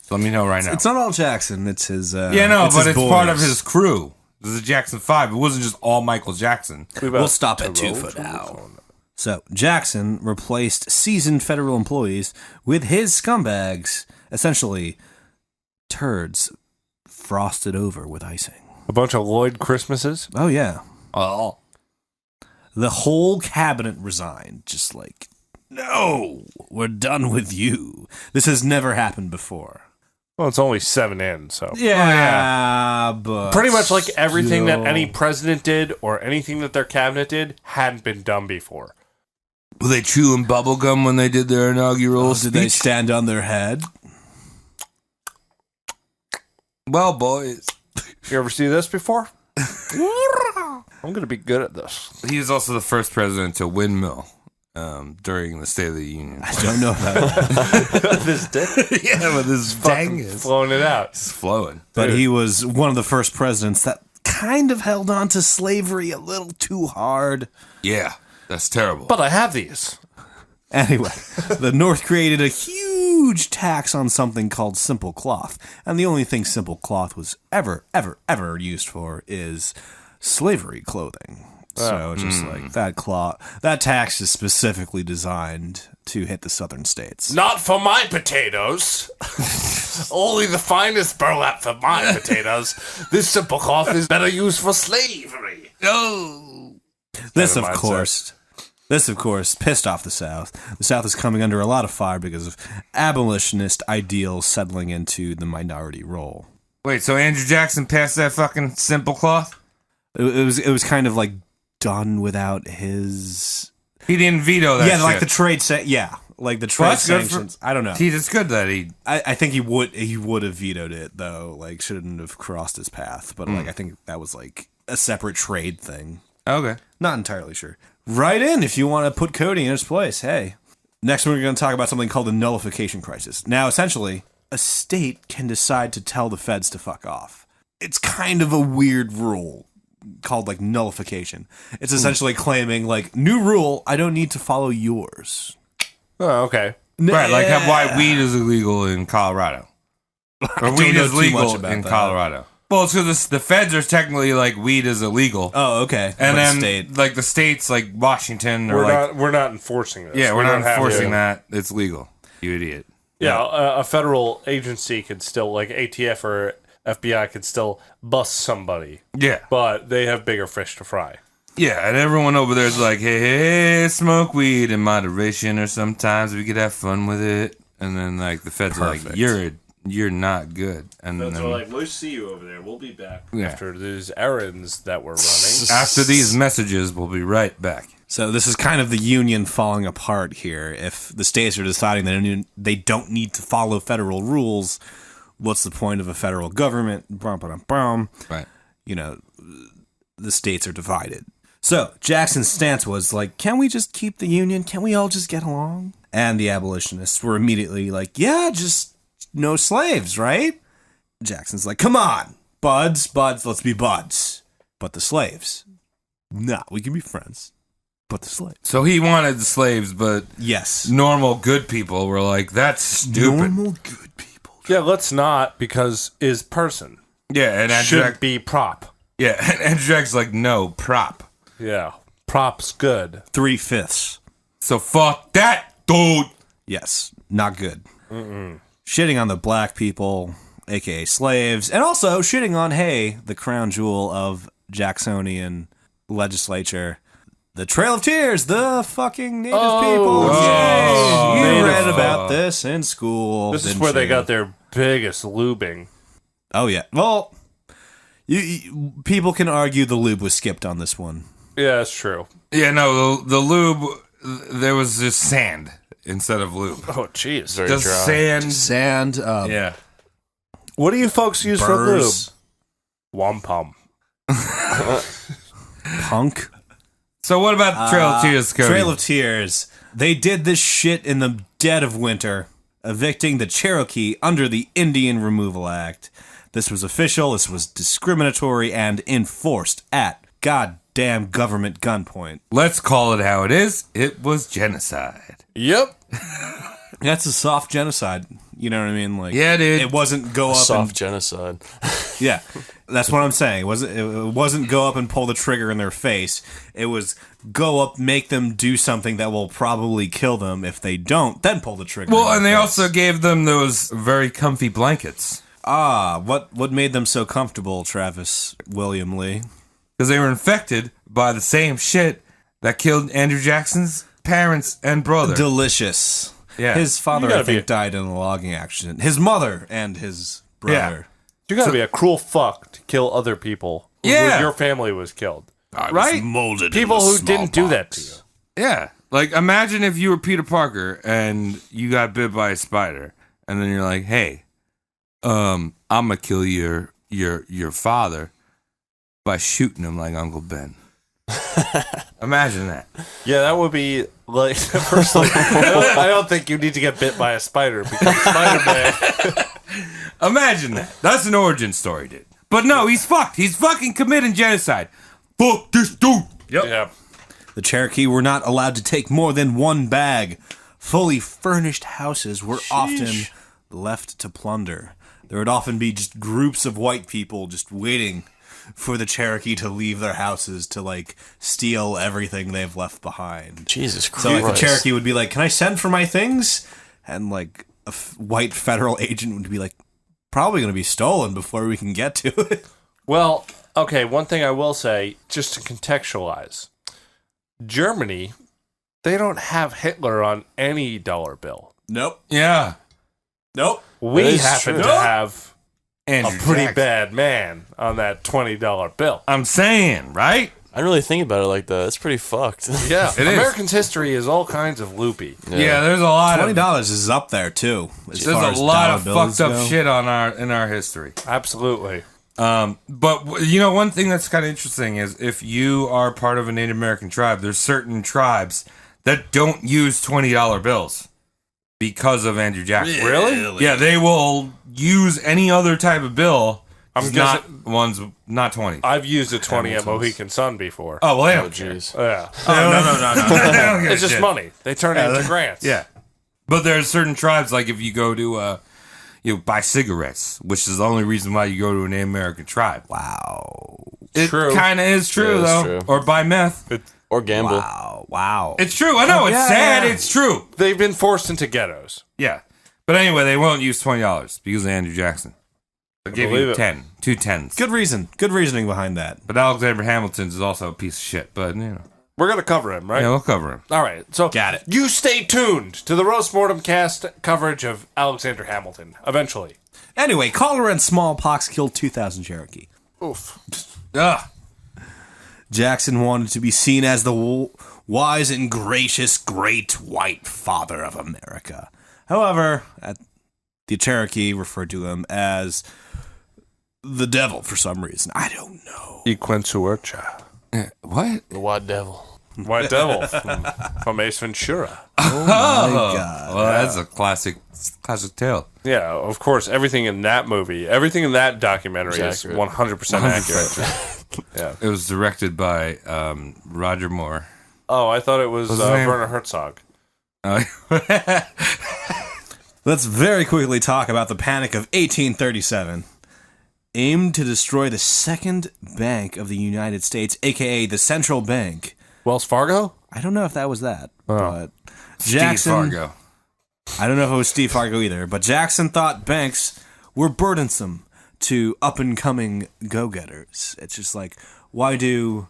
So let me know right now. It's not all Jackson. It's his. Yeah, no, but his it's part of boys. his crew. This is Jackson 5. It wasn't just all Michael Jackson. We'll stop at 2 for now. So Jackson replaced seasoned federal employees with his scumbags, essentially turds frosted over with icing. A bunch of Lloyd Christmases. Oh yeah, Oh. the whole cabinet resigned. Just like, no, we're done with you. This has never happened before. Well, it's only 7 in, so. Yeah, but Pretty much like everything that still. any president did or anything that their cabinet did hadn't been done before. Were they chewing bubblegum when they did their inaugural Did they speech? stand on their head? Well, boys. You ever see this before? I'm going to be good at this. He was also the first president to windmill during the State of the Union. I don't know about This dick. Yeah, with his fingers. Flowing it out. It's flowing. but he was one of the first presidents that kind of held on to slavery a little too hard. Yeah, that's terrible. But I have these. Anyway, the North created a huge tax on something called simple cloth. And the only thing simple cloth was ever used for is slavery clothing. So it's just like that tax is specifically designed to hit the southern states. Not for my potatoes. Only the finest burlap for my potatoes. This simple cloth is better used for slavery. No. This, of mindset. course, pissed off the South. The South is coming under a lot of fire because of abolitionist ideals settling into the minority role. Wait, so Andrew Jackson passed that fucking simple cloth? It was kind of like done without his. He didn't veto that shit. Like the trade like the trade Well, that's good for- sanctions. I don't know. It's good that he... I think he would have vetoed it though. Like shouldn't have crossed his path. But like I think that was like a separate trade thing. Okay. Not entirely sure. Write in if you want to put Cody in his place. Hey. Next, we're going to talk about something called the nullification crisis. Now, essentially, a state can decide to tell the feds to fuck off. It's kind of a weird rule called like nullification. It's essentially claiming like new rule. I don't need to follow yours. Oh, okay. Right, like why weed is illegal in Colorado. Or weed know is too legal much about in that. Colorado. Well, so the feds are technically like weed is illegal. Oh, okay. And But then state. like the states like Washington or We're not enforcing this. yeah, we're We not don't have enforcing to. that. It's legal. You idiot. Yeah, a federal agency could still, like ATF or FBI, could still bust somebody, Yeah. but they have bigger fish to fry. Yeah, and everyone over there is like, hey, smoke weed in moderation, or sometimes we could have fun with it. And then like the feds are like, you're not good. And then we'll see you over there. We'll be back Yeah. after these errands that we're running. after these messages, we'll be right back. So this is kind of the union falling apart here. If the states are deciding that they don't need to follow federal rules, what's the point of a federal government? Brum, brum, brum. Right. You know, the states are divided. So Jackson's stance was like, can we just keep the Union? Can we all just get along? And the abolitionists were immediately like, yeah, just no slaves, right? Jackson's like, come on, buds, let's be buds. But the slaves, nah, we can be friends. But the slaves. So he wanted the slaves, but Yes. normal good people were like, that's stupid. Normal good people. Yeah, let's not, because is person. Yeah, and Should Andrew be prop. Yeah, and Andrew Jackson's like, no, prop. Yeah. Prop's good. 3/5. So fuck that, dude. Yes, not good. Shitting on the black people, aka slaves, and also shitting on, hey, the crown jewel of Jacksonian legislature, the Trail of Tears, the fucking native people. Oh, Yay! You native read folk. about this in school. This is didn't where they you? got their biggest lubing. Oh yeah. Well, you people can argue the lube was skipped on this one. Yeah, that's true. Yeah, no, the lube, there was just sand instead of lube. Oh, jeez. Very Just dry. sand. Sand. Yeah. What do you folks use for lube? Burrs, Wampum. punk. So what about Trail of Tears, Cody? Trail of Tears. They did this shit in the dead of winter, evicting the Cherokee under the Indian Removal Act. This was official, this was discriminatory, and enforced at goddamn government gunpoint. Let's call it how it is. It was genocide. Yep. That's a soft genocide. You know what I mean? Like, Yeah, dude. It wasn't go up Soft and genocide. yeah, that's what I'm saying. It wasn't go up and pull the trigger in their face. It was go up, make them do something that will probably kill them. If they don't, then pull the trigger. Well, in and they their also face. gave them those very comfy blankets what made them so comfortable, Travis William Lee? because they were infected by the same shit that killed Andrew Jackson's parents and brother. Delicious. Yeah. His father, You I gotta think, be- died in a logging accident. His mother and his brother. You gotta be a cruel fuck to kill other people. Yeah. When your family was killed. right? Molded. People who didn't do that to you. Yeah. Like, imagine if you were Peter Parker and you got bit by a spider, and then you're like, "Hey, I'm gonna kill your father by shooting him like Uncle Ben." Imagine that. Yeah, that would be like personally. I don't think you need to get bit by a spider because Spider-Man. Imagine that. That's an origin story, dude. But no, he's fucked. He's fucking committing genocide. Fuck this dude. Yep. Yeah. The Cherokee were not allowed to take more than one bag. Fully furnished houses were often left to plunder. There would often be just groups of white people just waiting for the Cherokee to leave their houses to, like, steal everything they've left behind. Jesus Christ. So, like, the Cherokee would be like, can I send for my things? And, like, a white federal agent would be like, probably going to be stolen before we can get to it. Well, okay, one thing I will say, just to contextualize. Germany, they don't have Hitler on any dollar bill. Nope. Yeah. Nope. We is happen true. to have a Andrew pretty Jackson. bad man on that $20 bill. I'm saying, right? I didn't really think about it like that. That's pretty fucked. Yeah, It is. American's history is all kinds of loopy. Yeah, there's a lot of $20 is up there, too. there's a lot of fucked up shit on in our history. Absolutely. But you know, one thing that's kind of interesting is if you are part of a Native American tribe, there's certain tribes that don't use $20 bills because of Andrew Jackson. Really? Yeah, they will use any other type of bill. I'm not guessing- ones, not 20. I've used a 20 at Mohican Sun before. Oh well, they Oh, don't care. jeez. Yeah. They don't give a It's just shit. money. They turn it into grants. Yeah, but there's certain tribes like if you go to you buy cigarettes, which is the only reason why you go to an Native American tribe. Wow. It True. kind of is true Yeah, though, it's true. or buy meth. Or gamble. Wow. It's true. I know it's yeah, sad. yeah. It's true. They've been forced into ghettos. Yeah, but anyway, they won't use $20 because of Andrew Jackson. I'll give believe you it. 10, 2 tens. Good reason. Good reasoning behind that. But Alexander Hamilton's is also a piece of shit. But you know, We're going to cover him, right? yeah, we'll cover him. All right. So Got it. You stay tuned to the Roast Mortem cast coverage of Alexander Hamilton eventually. Anyway, cholera and smallpox killed 2,000 Cherokee. Oof. Ugh. Jackson wanted to be seen as the wise and gracious great white father of America. However, the Cherokee referred to him as the devil for some reason. I don't know. Iquensuercha. What? The White Devil. White Devil from Ace Ventura. Oh my god. Well, that's a classic tale. Yeah, of course. Everything in that movie, everything in that documentary is accurate. 100% accurate. Yeah. It was directed by Roger Moore. Oh, I thought it was What's his name? Werner Herzog. Let's very quickly talk about the Panic of 1837. Aimed to destroy the second bank of the United States, a.k.a. the Central Bank. Wells Fargo? I don't know if that was that, but Steve Jackson... Fargo. I don't know if it was Steve Fargo either, but Jackson thought banks were burdensome to up-and-coming go-getters. It's just like, why do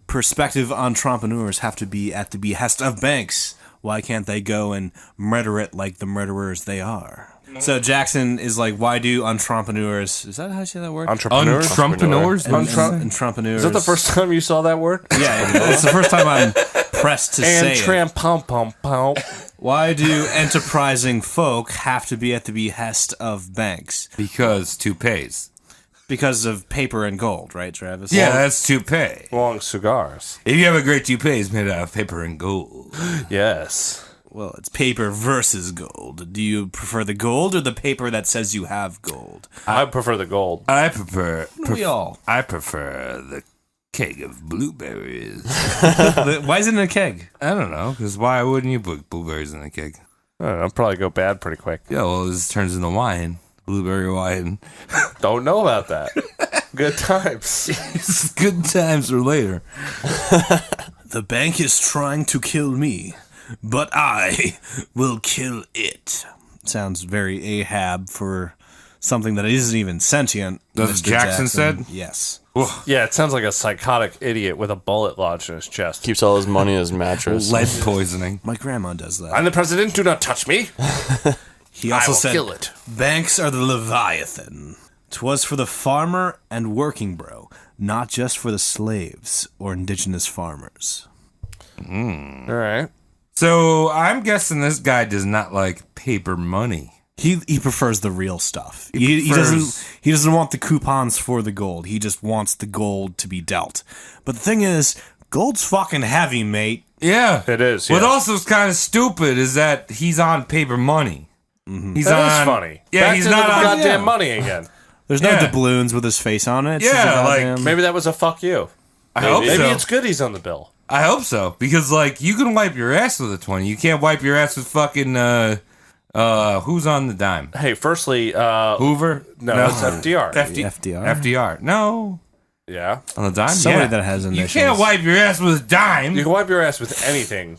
prospective entrepreneurs have to be at the behest of banks? Why can't they go and murder it like the murderers they are? So Jackson is like, why do entrepreneurs... Is that how you say that word? Entrepreneurs? Entrepreneurs? Entrepreneurs. Is that the first time you saw that word? Yeah, it's the first time I'm pressed to say it. Pum. Why do enterprising folk have to be at the behest of banks? Because toupees. Because of paper and gold, right, Travis? Yeah, that's toupee. Long cigars. If you have a great toupee, it's made out of paper and gold. Yes. Well, it's paper versus gold. Do you prefer the gold or the paper that says you have gold? I prefer the gold. I prefer the keg of blueberries. Why is it in a keg? I don't know, because why wouldn't you put blueberries in a keg? I don't know, it'll probably go bad pretty quick. Yeah, well, this turns into wine. Blueberry wine. Don't know about that. Good times. Good times or later. The bank is trying to kill me, but I will kill it. Sounds very Ahab for something that isn't even sentient. That's Mr. what Jackson said? Yes. Yeah, it sounds like a psychotic idiot with a bullet lodged in his chest. Keeps all his money in his mattress. Lead poisoning. My grandma does that. I'm the president, do not touch me. He also I will said, kill it. banks are the Leviathan. 'Twas for the farmer and working bro, not just for the slaves or indigenous farmers. All right. So I'm guessing this guy does not like paper money. He prefers the real stuff. He prefers- doesn't want the coupons for the gold. He just wants the gold to be dealt. But the thing is, gold's fucking heavy, mate. Yeah. It is, What yes. also is kind of stupid is that he's on paper money. He's That on, is funny. Yeah, Back he's to not the on goddamn money again. There's no Yeah. doubloons with his face on it. It's Yeah, just a like, goddamn- Maybe that was a fuck you. I hope Maybe so. it's good he's on the bill. I hope so, because like you can wipe your ass with a 20. You can't wipe your ass with fucking who's on the dime? Hey, firstly, Hoover? no, it's FDR. FDR. FDR. No, Yeah. on the dime. Somebody yeah. that has You initials. can't wipe your ass with a dime. You can wipe your ass with anything.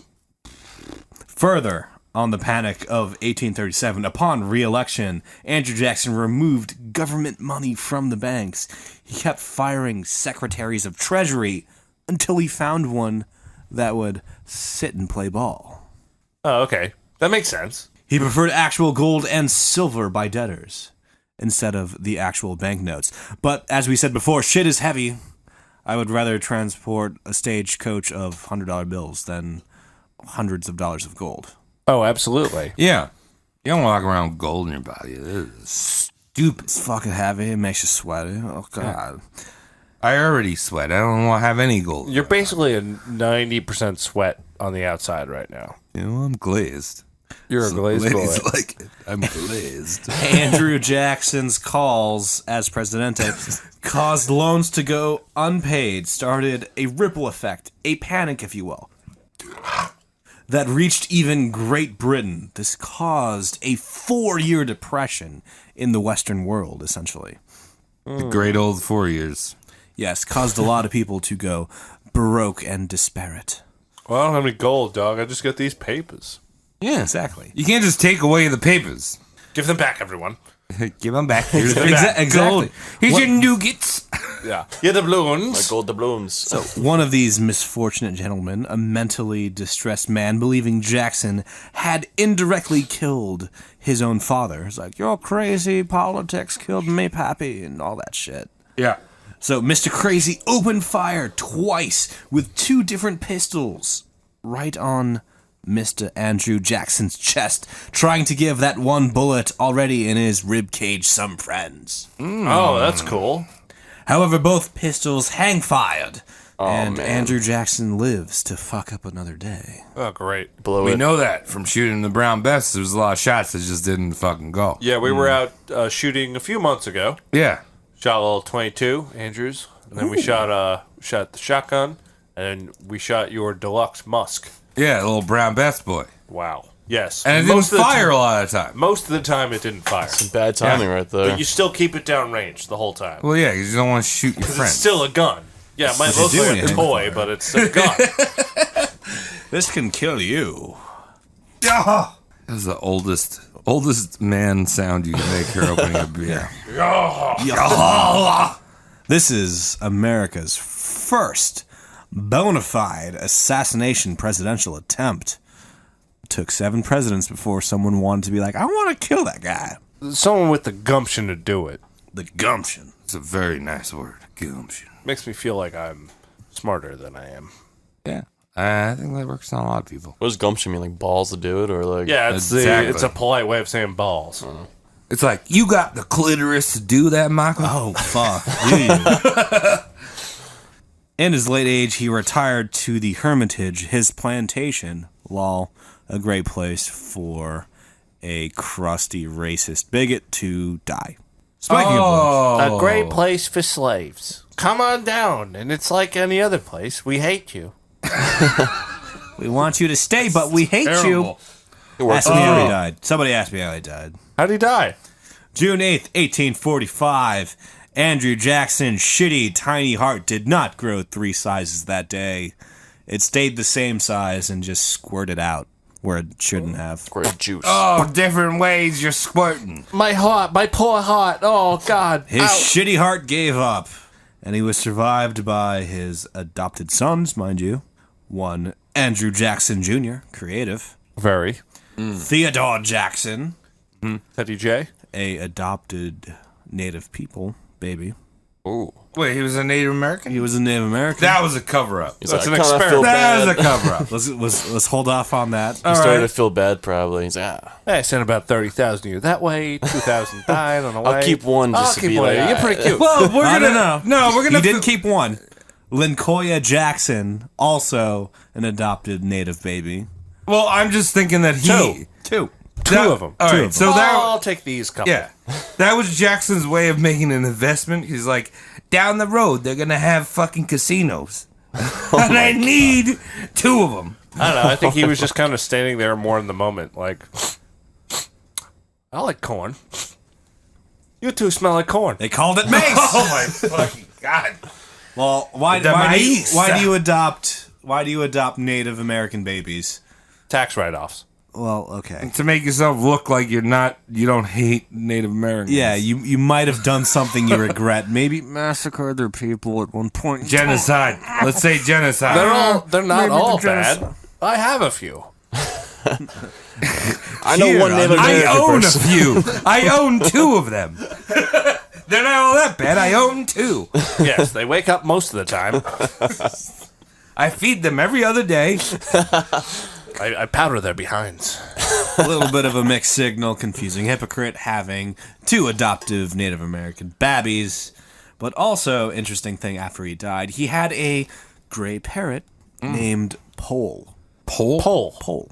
Further, on the Panic of 1837, upon re-election, Andrew Jackson removed government money from the banks. He kept firing secretaries of treasury until he found one that would sit and play ball. Oh, okay. That makes sense. He preferred actual gold and silver by debtors instead of the actual banknotes. But as we said before, shit is heavy. I would rather transport a stagecoach of $100 bills than hundreds of dollars of gold. Oh, absolutely. Yeah, you don't walk around with gold in your body. This is stupid. It's fucking heavy. It makes you sweaty. Oh, God. I already sweat. I don't want to have any gold. You're basically a 90% sweat on the outside right now. You know, I'm glazed. You're a glazed boy. Ladies like it. I'm glazed. Andrew Jackson's calls as Presidente caused loans to go unpaid, started a ripple effect, a panic, if you will, that reached even Great Britain. This caused a 4-year depression in the Western world, essentially. The great old 4 years. Yes, caused a lot of people to go baroque and disparate. Well, I don't have any gold, dog. I just got these papers. Yeah, Exactly. You can't just take away the papers. Give them back, everyone. Give them back. Here's the Exactly. gold. Here's your nougats. Yeah. Get the Like balloons. gold doubloons. So one of these misfortunate gentlemen, a mentally distressed man, believing Jackson had indirectly killed his own father. He's like, "You're crazy, politics killed me, pappy," and all that shit. Yeah. So Mr. Crazy opened fire twice with 2 different pistols right on Mr. Andrew Jackson's chest, trying to give that one bullet already in his ribcage some friends. Oh, that's cool. However, both pistols hang-fired, and man. Andrew Jackson lives to fuck up another day. Oh, great. Blow We it. know that from shooting the Brown Bess. There's a lot of shots that just didn't fucking go. Yeah, we were out shooting a few months ago. Yeah. Shot a little 22, Andrews. And then we shot the shotgun. And we shot your deluxe musk. Yeah, a little Brown Bess boy. Wow. Yes. And it didn't Most of the fire ti- a lot of the time. Most of the time, it didn't fire. Bad timing right there. But you still keep it down range the whole time. Well, yeah, because you don't want to shoot your Because friends. it's still a gun. Yeah, it might Does it look do like a anything? toy, but it's a gun. This can kill you. That was the oldest man sound you can make here opening a beer. This is America's first bona fide assassination presidential attempt. It took 7 presidents before someone wanted to be like, I want to kill that guy. Someone with the gumption to do it. The gumption. It's a very nice word. Gumption. Makes me feel like I'm smarter than I am. Yeah. I think that works on a lot of people. What does gumption mean? Like balls to do it, or like? Yeah, it's Exactly. it's a polite way of saying balls. It's like, you got the clitoris to do that, Michael? Oh, fuck. Do you? In his late age, he retired to the Hermitage, his plantation, lol, a great place for a crusty racist bigot to die. Speaking of A great place for slaves. Come on down, and it's like any other place. We hate you. which, we want you to stay, but we hate Terrible. you. Ask me how he died. Somebody asked me how he died. How'd he die? June 8th, 1845. Andrew Jackson's shitty, tiny heart did not grow 3 sizes that day. It stayed the same size and just squirted out where it shouldn't have. Great juice. Oh, different ways you're squirting. My heart, my poor heart. Oh, God. His Ow. shitty heart gave up, and he was survived by his adopted sons, mind you. One, Andrew Jackson Jr., creative. Very. Theodore Jackson, Teddy J. a adopted Native people baby. Ooh. Wait, he was a Native American? He was a Native American. That was a cover-up. He's That's like, an I kinda experiment. feel That was bad. a cover-up. Let's hold off on that. He started to feel bad, probably. He's like, I sent about 30,000 of you that way, 2,000 died on the way. I'll keep one just I'll to keep be one. like, You're pretty cute. Well, we're I gonna don't know. No, we're gonna. He did keep one. Lincoln Jackson, also an adopted Native baby. Well, I'm just thinking that he. Two. Two of them. All Two right, of so Oh, that. I'll take these couple. Yeah, that was Jackson's way of making an investment. He's like, down the road, they're gonna have fucking casinos, and I need 2 of them. I don't know. I think he was just kind of standing there more in the moment. Like, I like corn. You two smell like corn. They called it mace. Oh my fucking god! Well, why The do maíz. you adopt Native American babies? Tax write-offs. Well, okay. To make yourself look like you don't hate Native Americans. Yeah, you might have done something you regret. Maybe massacred their people at one point. Genocide. Let's say genocide. They're not Maybe all the genocide. bad. I have a few. I know one Native I American own person. a few. I own 2 of them. They're not all that bad. I own 2. Yes, they wake up most of the time. I feed them every other day. I powder their behinds. A little bit of a mixed signal, confusing hypocrite having 2 adoptive Native American babbies. But also, interesting thing after he died, he had a gray parrot named Pole. Pole. Pole.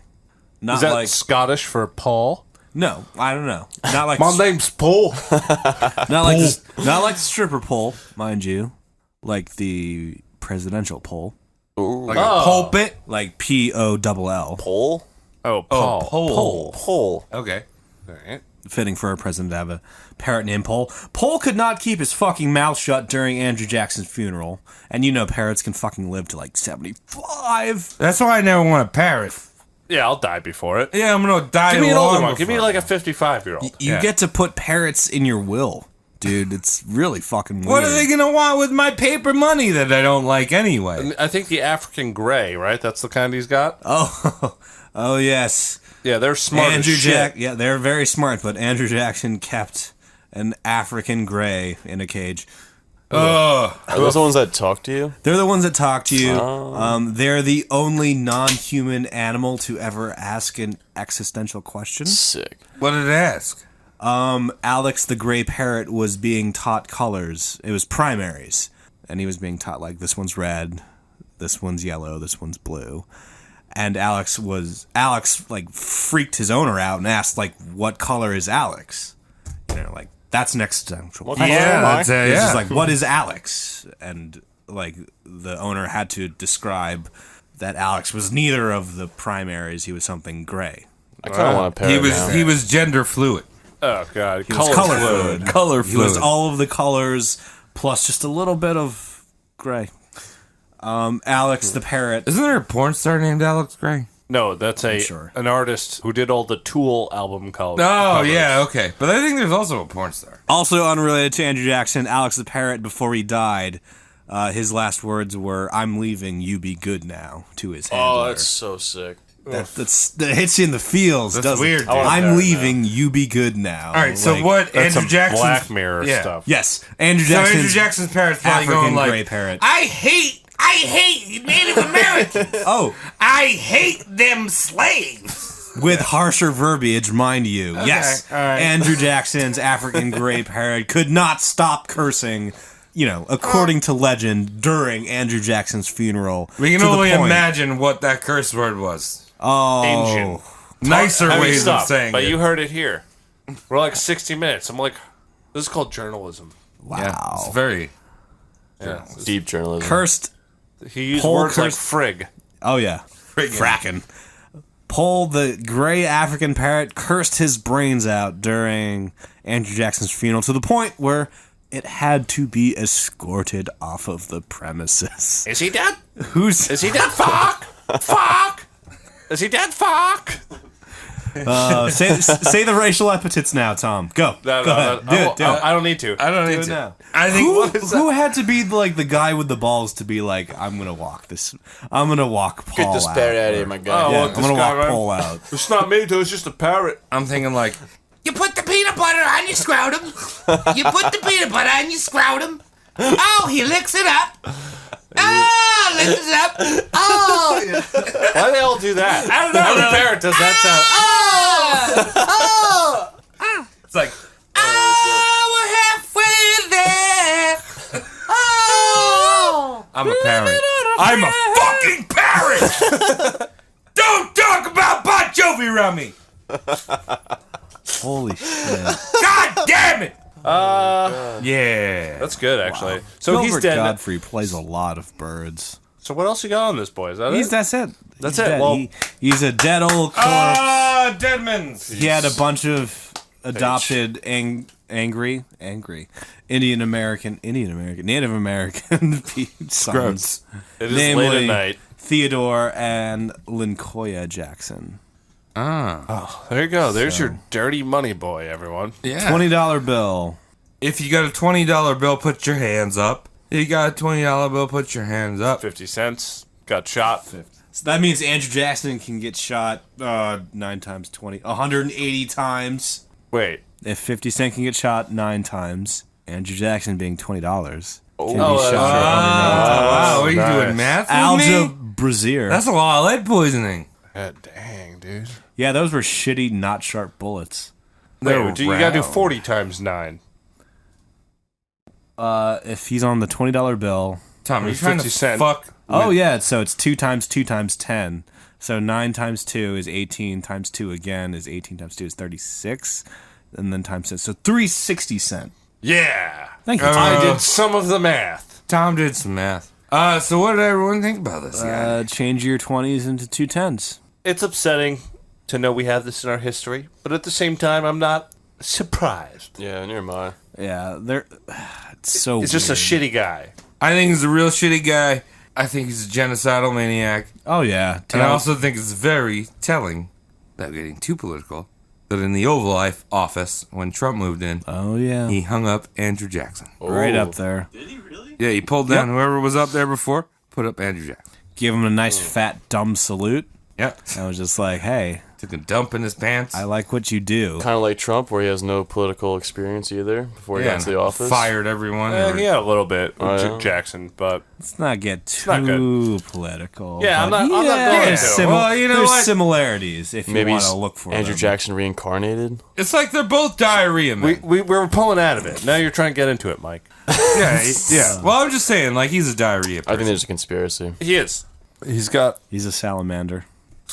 Not Is that like Scottish for Paul? no, I don't know. Not like My name's Paul. not like the stripper pole, mind you, like the presidential pole, Like a pulpit. like POLL. Pole? Oh, Paul. Pole. Pole. Okay. Fitting for a president to have a parrot named Pole. Pole could not keep his fucking mouth shut during Andrew Jackson's funeral, and you know parrots can fucking live to like 75. That's why I never want a parrot. Yeah, I'll die before it. Yeah, I'm gonna die. Give me an older long one. Give me before. like a 55-year-old. You get to put parrots in your will, dude. It's really fucking weird. What are they gonna want with my paper money that I don't like anyway? I think the African gray, right? That's the kind he's got. Oh, oh yes. Yeah, they're smart as shit. Yeah, they're very smart, but Andrew Jackson kept an African gray in a cage. Are those the ones that talk to you? They're the ones that talk to you. They're the only non-human animal to ever ask an existential question. Sick. What did it ask? Alex the gray parrot was being taught colors. It was primaries, and he was being taught like this one's red, This one's yellow. This one's blue. And Alex like freaked his owner out and asked like, what color is Alex? You know, like that's next to That's It's just like, what is Alex? And like the owner had to describe that Alex was neither of the primaries. He was something gray. I kind of want to pair it now. He was gender fluid. Oh god, He was color fluid. Color He was fluid. all of the colors plus just a little bit of gray. Alex the parrot. Isn't there a porn star named Alex Gray? No, that's an artist who did all the Tool album covers. Oh, yeah, okay. But I think there's also a porn star. Also unrelated to Andrew Jackson, Alex the parrot, before he died, his last words were, "I'm leaving, you be good now," to his handler. Oh, that's so sick. That hits you in the feels, That's doesn't weird, it? dude. I wanna I'm pair it leaving, you be good now. All right, so Like, what That's Andrew some Jackson's... Black Mirror Yeah. stuff. Yes, Andrew So Andrew Jackson's Jackson's parents probably African going like, gray parrot. I hate Native Americans. Oh, I hate them slaves. with harsher verbiage, mind you. Yes, all right. Andrew Jackson's African gray parrot could not stop cursing, you know, according to legend, during Andrew Jackson's funeral. We can to the only point- imagine what that curse word was. Oh, Engine. Nicer I mean, ways stop, of saying but it. you heard it here. We're like 60 minutes. I'm like, this is called journalism. wow. It's very... Yeah. Deep journalism. Cursed. He used Paul words like cursed- frig. Oh, yeah. Fracking. Paul, the gray African parrot, cursed his brains out during Andrew Jackson's funeral to the point where it had to be escorted off of the premises. Is he dead? Who's... Is he dead? Fuck! Fuck! Is he dead? Fuck! say the racial epithets now, Tom. Go. No, Go ahead. Do it. I don't need to. I don't need it to. now. I think... Who had to be like the guy with the balls to be like, I'm gonna walk Paul Get this out. parrot out of here, my guy. Oh, Yeah, well, I'm this gonna guy, walk man. Paul out. It's not me, though. It's just a parrot. I'm thinking like... You put the peanut butter on your scrotum. You put the peanut butter on your scrotum. Oh, he licks it up. Oh, licks it up. Oh, Why do they all do that? I don't know. Every parrot does that sound. It's like... oh, we're halfway there. Oh, I'm a parrot. I'm a fucking parrot! Don't talk about Bon Jovi around me! Holy shit. God damn it! Yeah. That's good, actually. So he's Gilbert dead. Godfrey plays a lot of birds. So what else you got on this boy? Is that it? That's it. That's He's it. dead. Well- he's a dead old corpse. Deadmans. He had a bunch of adopted angry Native American sons. It is namely late at night. Theodore and Lincoya Jackson. Ah. There you go. There's your dirty money boy, everyone. Yeah. $20 bill. If you got a $20 bill, put your hands up. If you got a $20 bill, put your hands up. 50 cents. Got shot. So that means Andrew Jackson can get shot 9 times 20, 180 times. Wait. If 50 Cent can get shot 9 times, Andrew Jackson being $20 can be Oh, shot that's Wow, what are you Nice. doing, math with me? Alja Brazier. That's a lot of lead poisoning. God dang, dude. Yeah, those were shitty, not sharp bullets. Wait, you gotta do round. 40 times 9. If he's on the $20 bill. Tom, are you 50 trying to cent. fuck? Oh, yeah, so it's 2 times 2 times 10. So 9 times 2 is 18, times 2 again is 18 times 2 is 36, and then times 10. So 360 cent. Yeah. Thank you, I Tom. did some of the math. Tom did some math. So what did everyone think about this guy? Change your 20s into 2 10s. It's upsetting to know we have this in our history, but at the same time, I'm not surprised. Yeah, near my. Yeah, they're it's so It's just a shitty guy. I think he's a real shitty guy. I think he's a genocidal maniac. Oh, yeah. And I also think it's very telling, without getting too political, that in the Oval Office, when Trump moved in, Oh, yeah. he hung up Andrew Jackson. Right Ooh. up there. Yeah, he pulled down whoever was up there before, put up Andrew Jackson. Give him a nice, fat, dumb salute. Yep. I was just like, hey, Took a dump in his pants. I like what you do. Kind of like Trump, where he has no political experience either before he got into the office. Fired everyone. Yeah, a little bit with yeah. Jackson, but Let's not get too not good. political. Yeah, I'm but not going there's to. Well, you know there's what? similarities if Maybe you want he's to look for Andrew them. Jackson reincarnated. It's like they're both diarrhea men. we were pulling out of it. Now you're trying to get into it, Mike. Yeah. Well, I'm just saying, like, he's a diarrhea person. I think there's a conspiracy. He is. He's He's a salamander.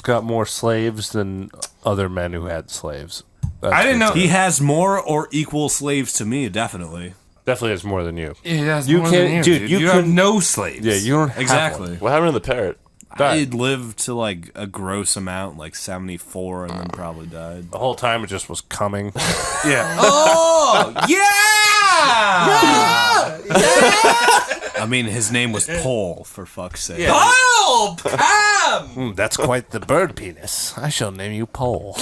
got more slaves than other men who had slaves. I didn't know. He has more or equal slaves to me, definitely. Definitely has more than you. He has You more can't- than dude, you You have couldn't- no slaves. Yeah, you don't have Exactly. one. What happened to the parrot? I lived to like a gross amount, like 74, and then probably died. The whole time it just was coming. Yeah. Oh, yeah! I mean, his name was Paul, for fuck's sake. Oh, Pam! That's quite the bird penis. I shall name you Pole.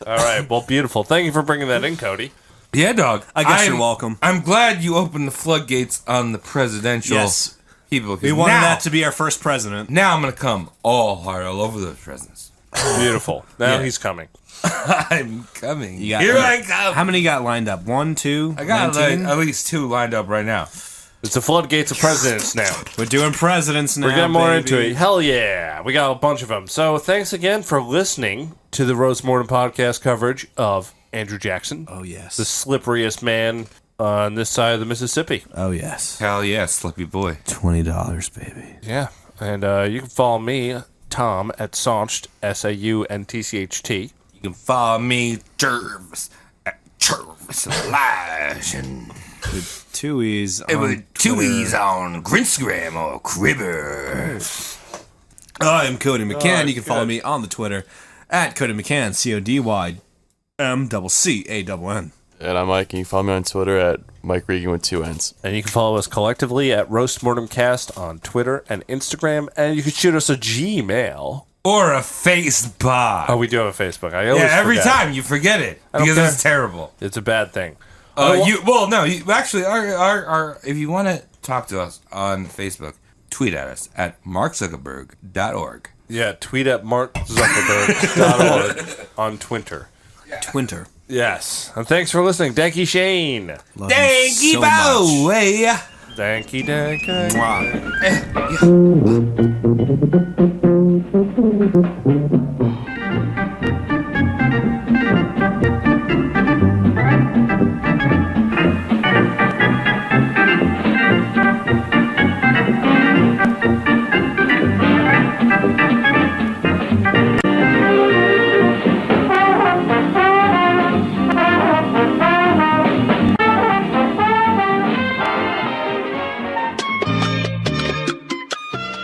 All right. Well, beautiful. Thank you for bringing that in, Cody. Yeah, dog. I guess you're welcome. I'm glad you opened the floodgates on the presidential Yes. people. 'cause We wanted now, that to be our first president. Now I'm going to come all hard all over those presidents. Beautiful. Now Yeah. he's coming. I'm coming. You got- Here I come. How many got lined up? 1, 2, I got like, 19? at least 2 lined up right now. It's the floodgates of presidents now. We're doing presidents now. We're getting more baby. into it. Hell yeah. We got a bunch of them. So thanks again for listening to the Roast Mortem podcast coverage of Andrew Jackson, Oh, yes. the slipperiest man on this side of the Mississippi. Oh, yes. Hell yeah, Slippy boy. $20, baby. Yeah. And you can follow me, Tom, at Sauntcht, SAUNTCHT. You can follow me, Jervis, at Jervis Elijah. With 2 E's on With 2 Twitter. E's on Grinstagram or Cribber. I am Cody McCann. You can follow me on the Twitter at Cody McCann, CODYMCCANN. And I'm Mike, and you can follow me on Twitter at Mike Regan with 2 N's. And you can follow us collectively at Roast Mortem Cast on Twitter and Instagram. And you can shoot us a Gmail. Or a Facebook. Oh, we do have a Facebook. I always Yeah, every forget. time you forget it don't because care. it's terrible. It's a bad thing. Actually, our if you want to talk to us on Facebook, tweet at us at markzuckerberg.org. Yeah, tweet at markzuckerberg.org on Twitter. Twinter. Yes. And thanks for listening. Danky Shane. Love Thank you you, so much. boy. Danky Danky.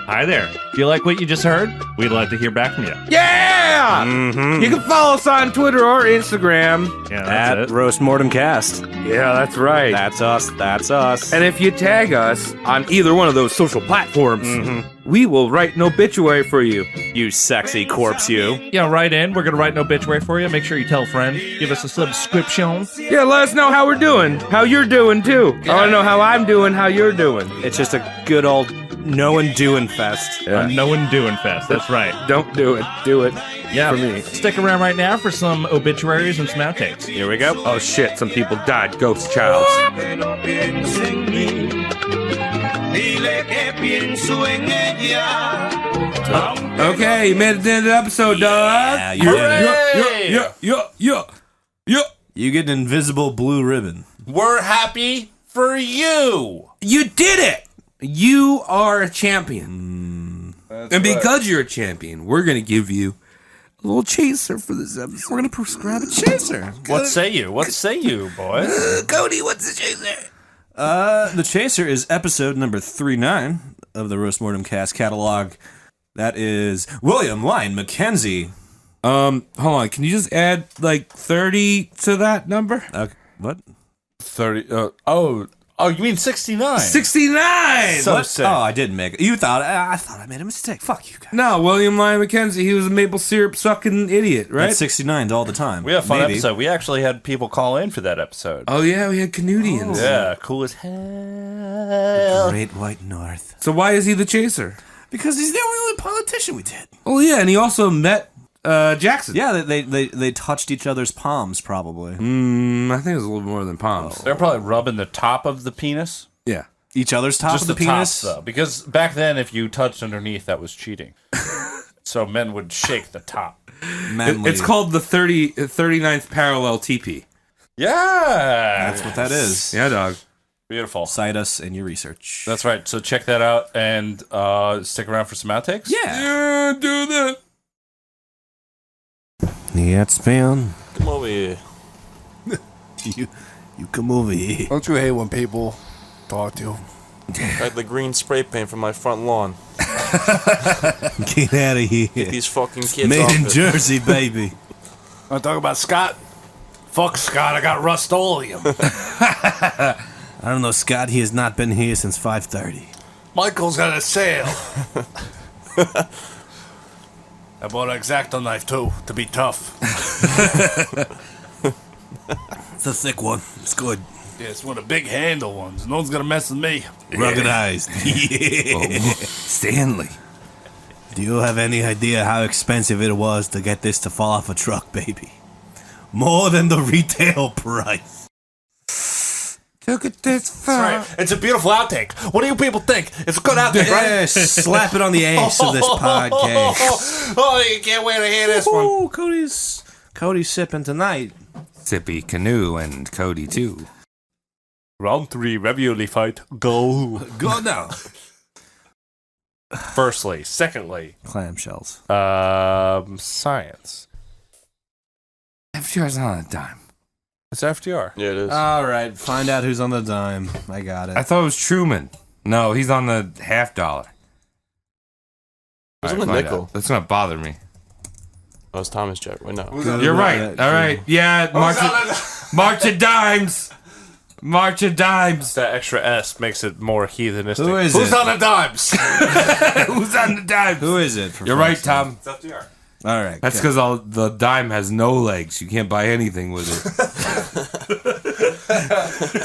Hi there. Do you like what you just heard? We'd love to hear back from you. Yeah! Mm-hmm. You can follow us on Twitter or Instagram. Yeah, that's At it. Roast Mortem Cast. Yeah, that's right. That's us. That's us. And if you tag us on either one of those social platforms, we will write an obituary for you. You sexy corpse, you. Yeah, write in. We're going to write an obituary for you. Make sure you tell a friend. Give us a subscription. Yeah, let us know how we're doing. How you're doing, too. I want to know how I'm doing, how you're doing. It's just a good old no one doing fest. A no one doing fest. That's right. Don't do it. Do it. Yeah. For me. Stick around right now for some obituaries and some outtakes. Here we go. Oh, shit. Some people died. Ghost Childs. Okay, you made it to the end of the episode, dog. Yeah, you did it. Yeah. You get an invisible blue ribbon. We're happy for you. You did it. You are a champion. And because you're a champion, we're going to give you a little chaser for this episode. We're going to prescribe a chaser. What say you? What say you, boys? Cody, what's the chaser? The chaser is episode number 39 of the Roast Mortem Cast catalog. That is William Lyon Mackenzie. Hold on. Can you just add like 30 to that number? Okay, what? 30. Oh, you mean 69? 69! So What? sick. Oh, I did make it. You thought I thought I made a mistake. Fuck you guys. No, William Lyon Mackenzie. He was a maple syrup sucking idiot, right? That's 69 all the time. We had a fun Maybe. episode. We actually had people call in for that episode. Oh, yeah, we had Canadians. Yeah, cool as hell. Great White North. So why is he the chaser? Because he's the only politician we did. Oh, yeah, and he also met Jackson. Yeah, they touched each other's palms, probably. I think it was a little more than palms. They're probably rubbing the top of the penis. Yeah. Each other's top Just of the penis? top, though. Because back then, if you touched underneath, that was cheating. So men would shake the top. Manly. It's called the 39th parallel TP. Yeah. That's what that is. Yeah, dog. Beautiful. Cite us in your research. That's right. So check that out and stick around for some outtakes. Yeah. Do that. Yeah, it's man. Come over here. You come over here. Don't you hate when people talk to you? I had the green spray paint from my front lawn. Get out of here. Get these fucking kids Made off in it. Jersey, baby. Want to talk about Scott? Fuck Scott, I got Rust-Oleum. I don't know, Scott. He has not been here since 5:30. Michael's got a sale. I bought an X-Acto knife, too, to be tough. It's a thick one. It's good. Yeah, it's one of the big handle ones. No one's gonna mess with me. Ruggedized. Yeah. Stanley. Do you have any idea how expensive it was to get this to fall off a truck, baby? More than the retail price. Look at this far. Right. It's a beautiful outtake. What do you people think? It's a good outtake, right? Yeah, slap it on the ass of this podcast. Oh, you can't wait to hear this one. Oh, Cody's sipping tonight. Sippy Canoe and Cody too. Round 3, ravioli fight. Go. Go now. Firstly. Secondly. Clamshells. Science. FDR's not on a dime. It's FDR. Yeah, it is. All right, find out who's on the dime. I got it. I thought it was Truman. No, he's on the $50. Who's All on the find nickel? out. That's gonna bother me. Oh, it's Thomas Jack. Wait, no. You're right. All right. Yeah, march of dimes. March of dimes. That extra S makes it more heathenistic. Who's Who's on the dimes? Who's on the dimes? Who is it? For You're right, fuck's Tom. It's FDR. sake? All right. That's because the dime has no legs. You can't buy anything with it.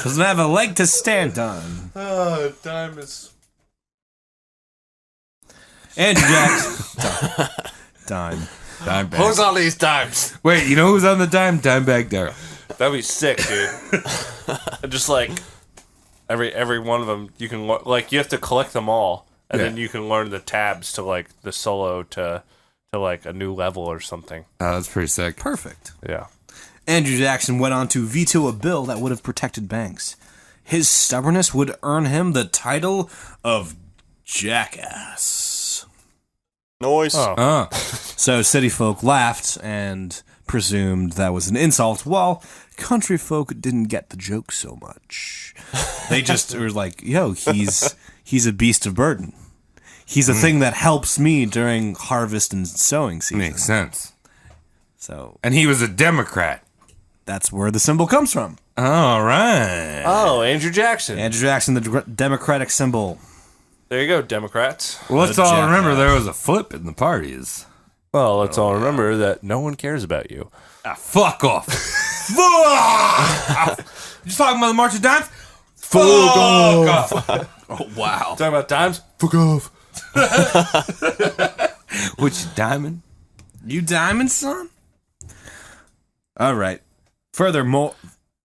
doesn't have a leg to stand on. Oh, dime is... Andrew Jackson. Dime. Dime bag. Who's on these dimes? Wait, you know who's on the dime? Dimebag Darrell. That'd be sick, dude. Just like every one of them, you can like you have to collect them all, and then you can learn the tabs to like the solo to like a new level or something. Oh, that's pretty sick. Perfect. Yeah. Andrew Jackson went on to veto a bill that would have protected banks. His stubbornness would earn him the title of Jackass. Noise. Oh. So city folk laughed and presumed that was an insult, while country folk didn't get the joke so much. They just were like, yo, he's a beast of burden. He's a thing that helps me during harvest and sowing season. Makes sense. So, And he was a Democrat. that's where the symbol comes from. All right. Oh, Andrew Jackson. Andrew Jackson, the Democratic symbol. There you go, Democrats. Well, let's The all jackass. remember there was a flip in the parties. Well, let's all remember that no one cares about you. Ah, fuck off. Fuck off. You talking about the March of Dimes? Fuck off. Oh, wow. Talking about dimes? Fuck off. Which diamond? You diamond, son? All right. Furthermore,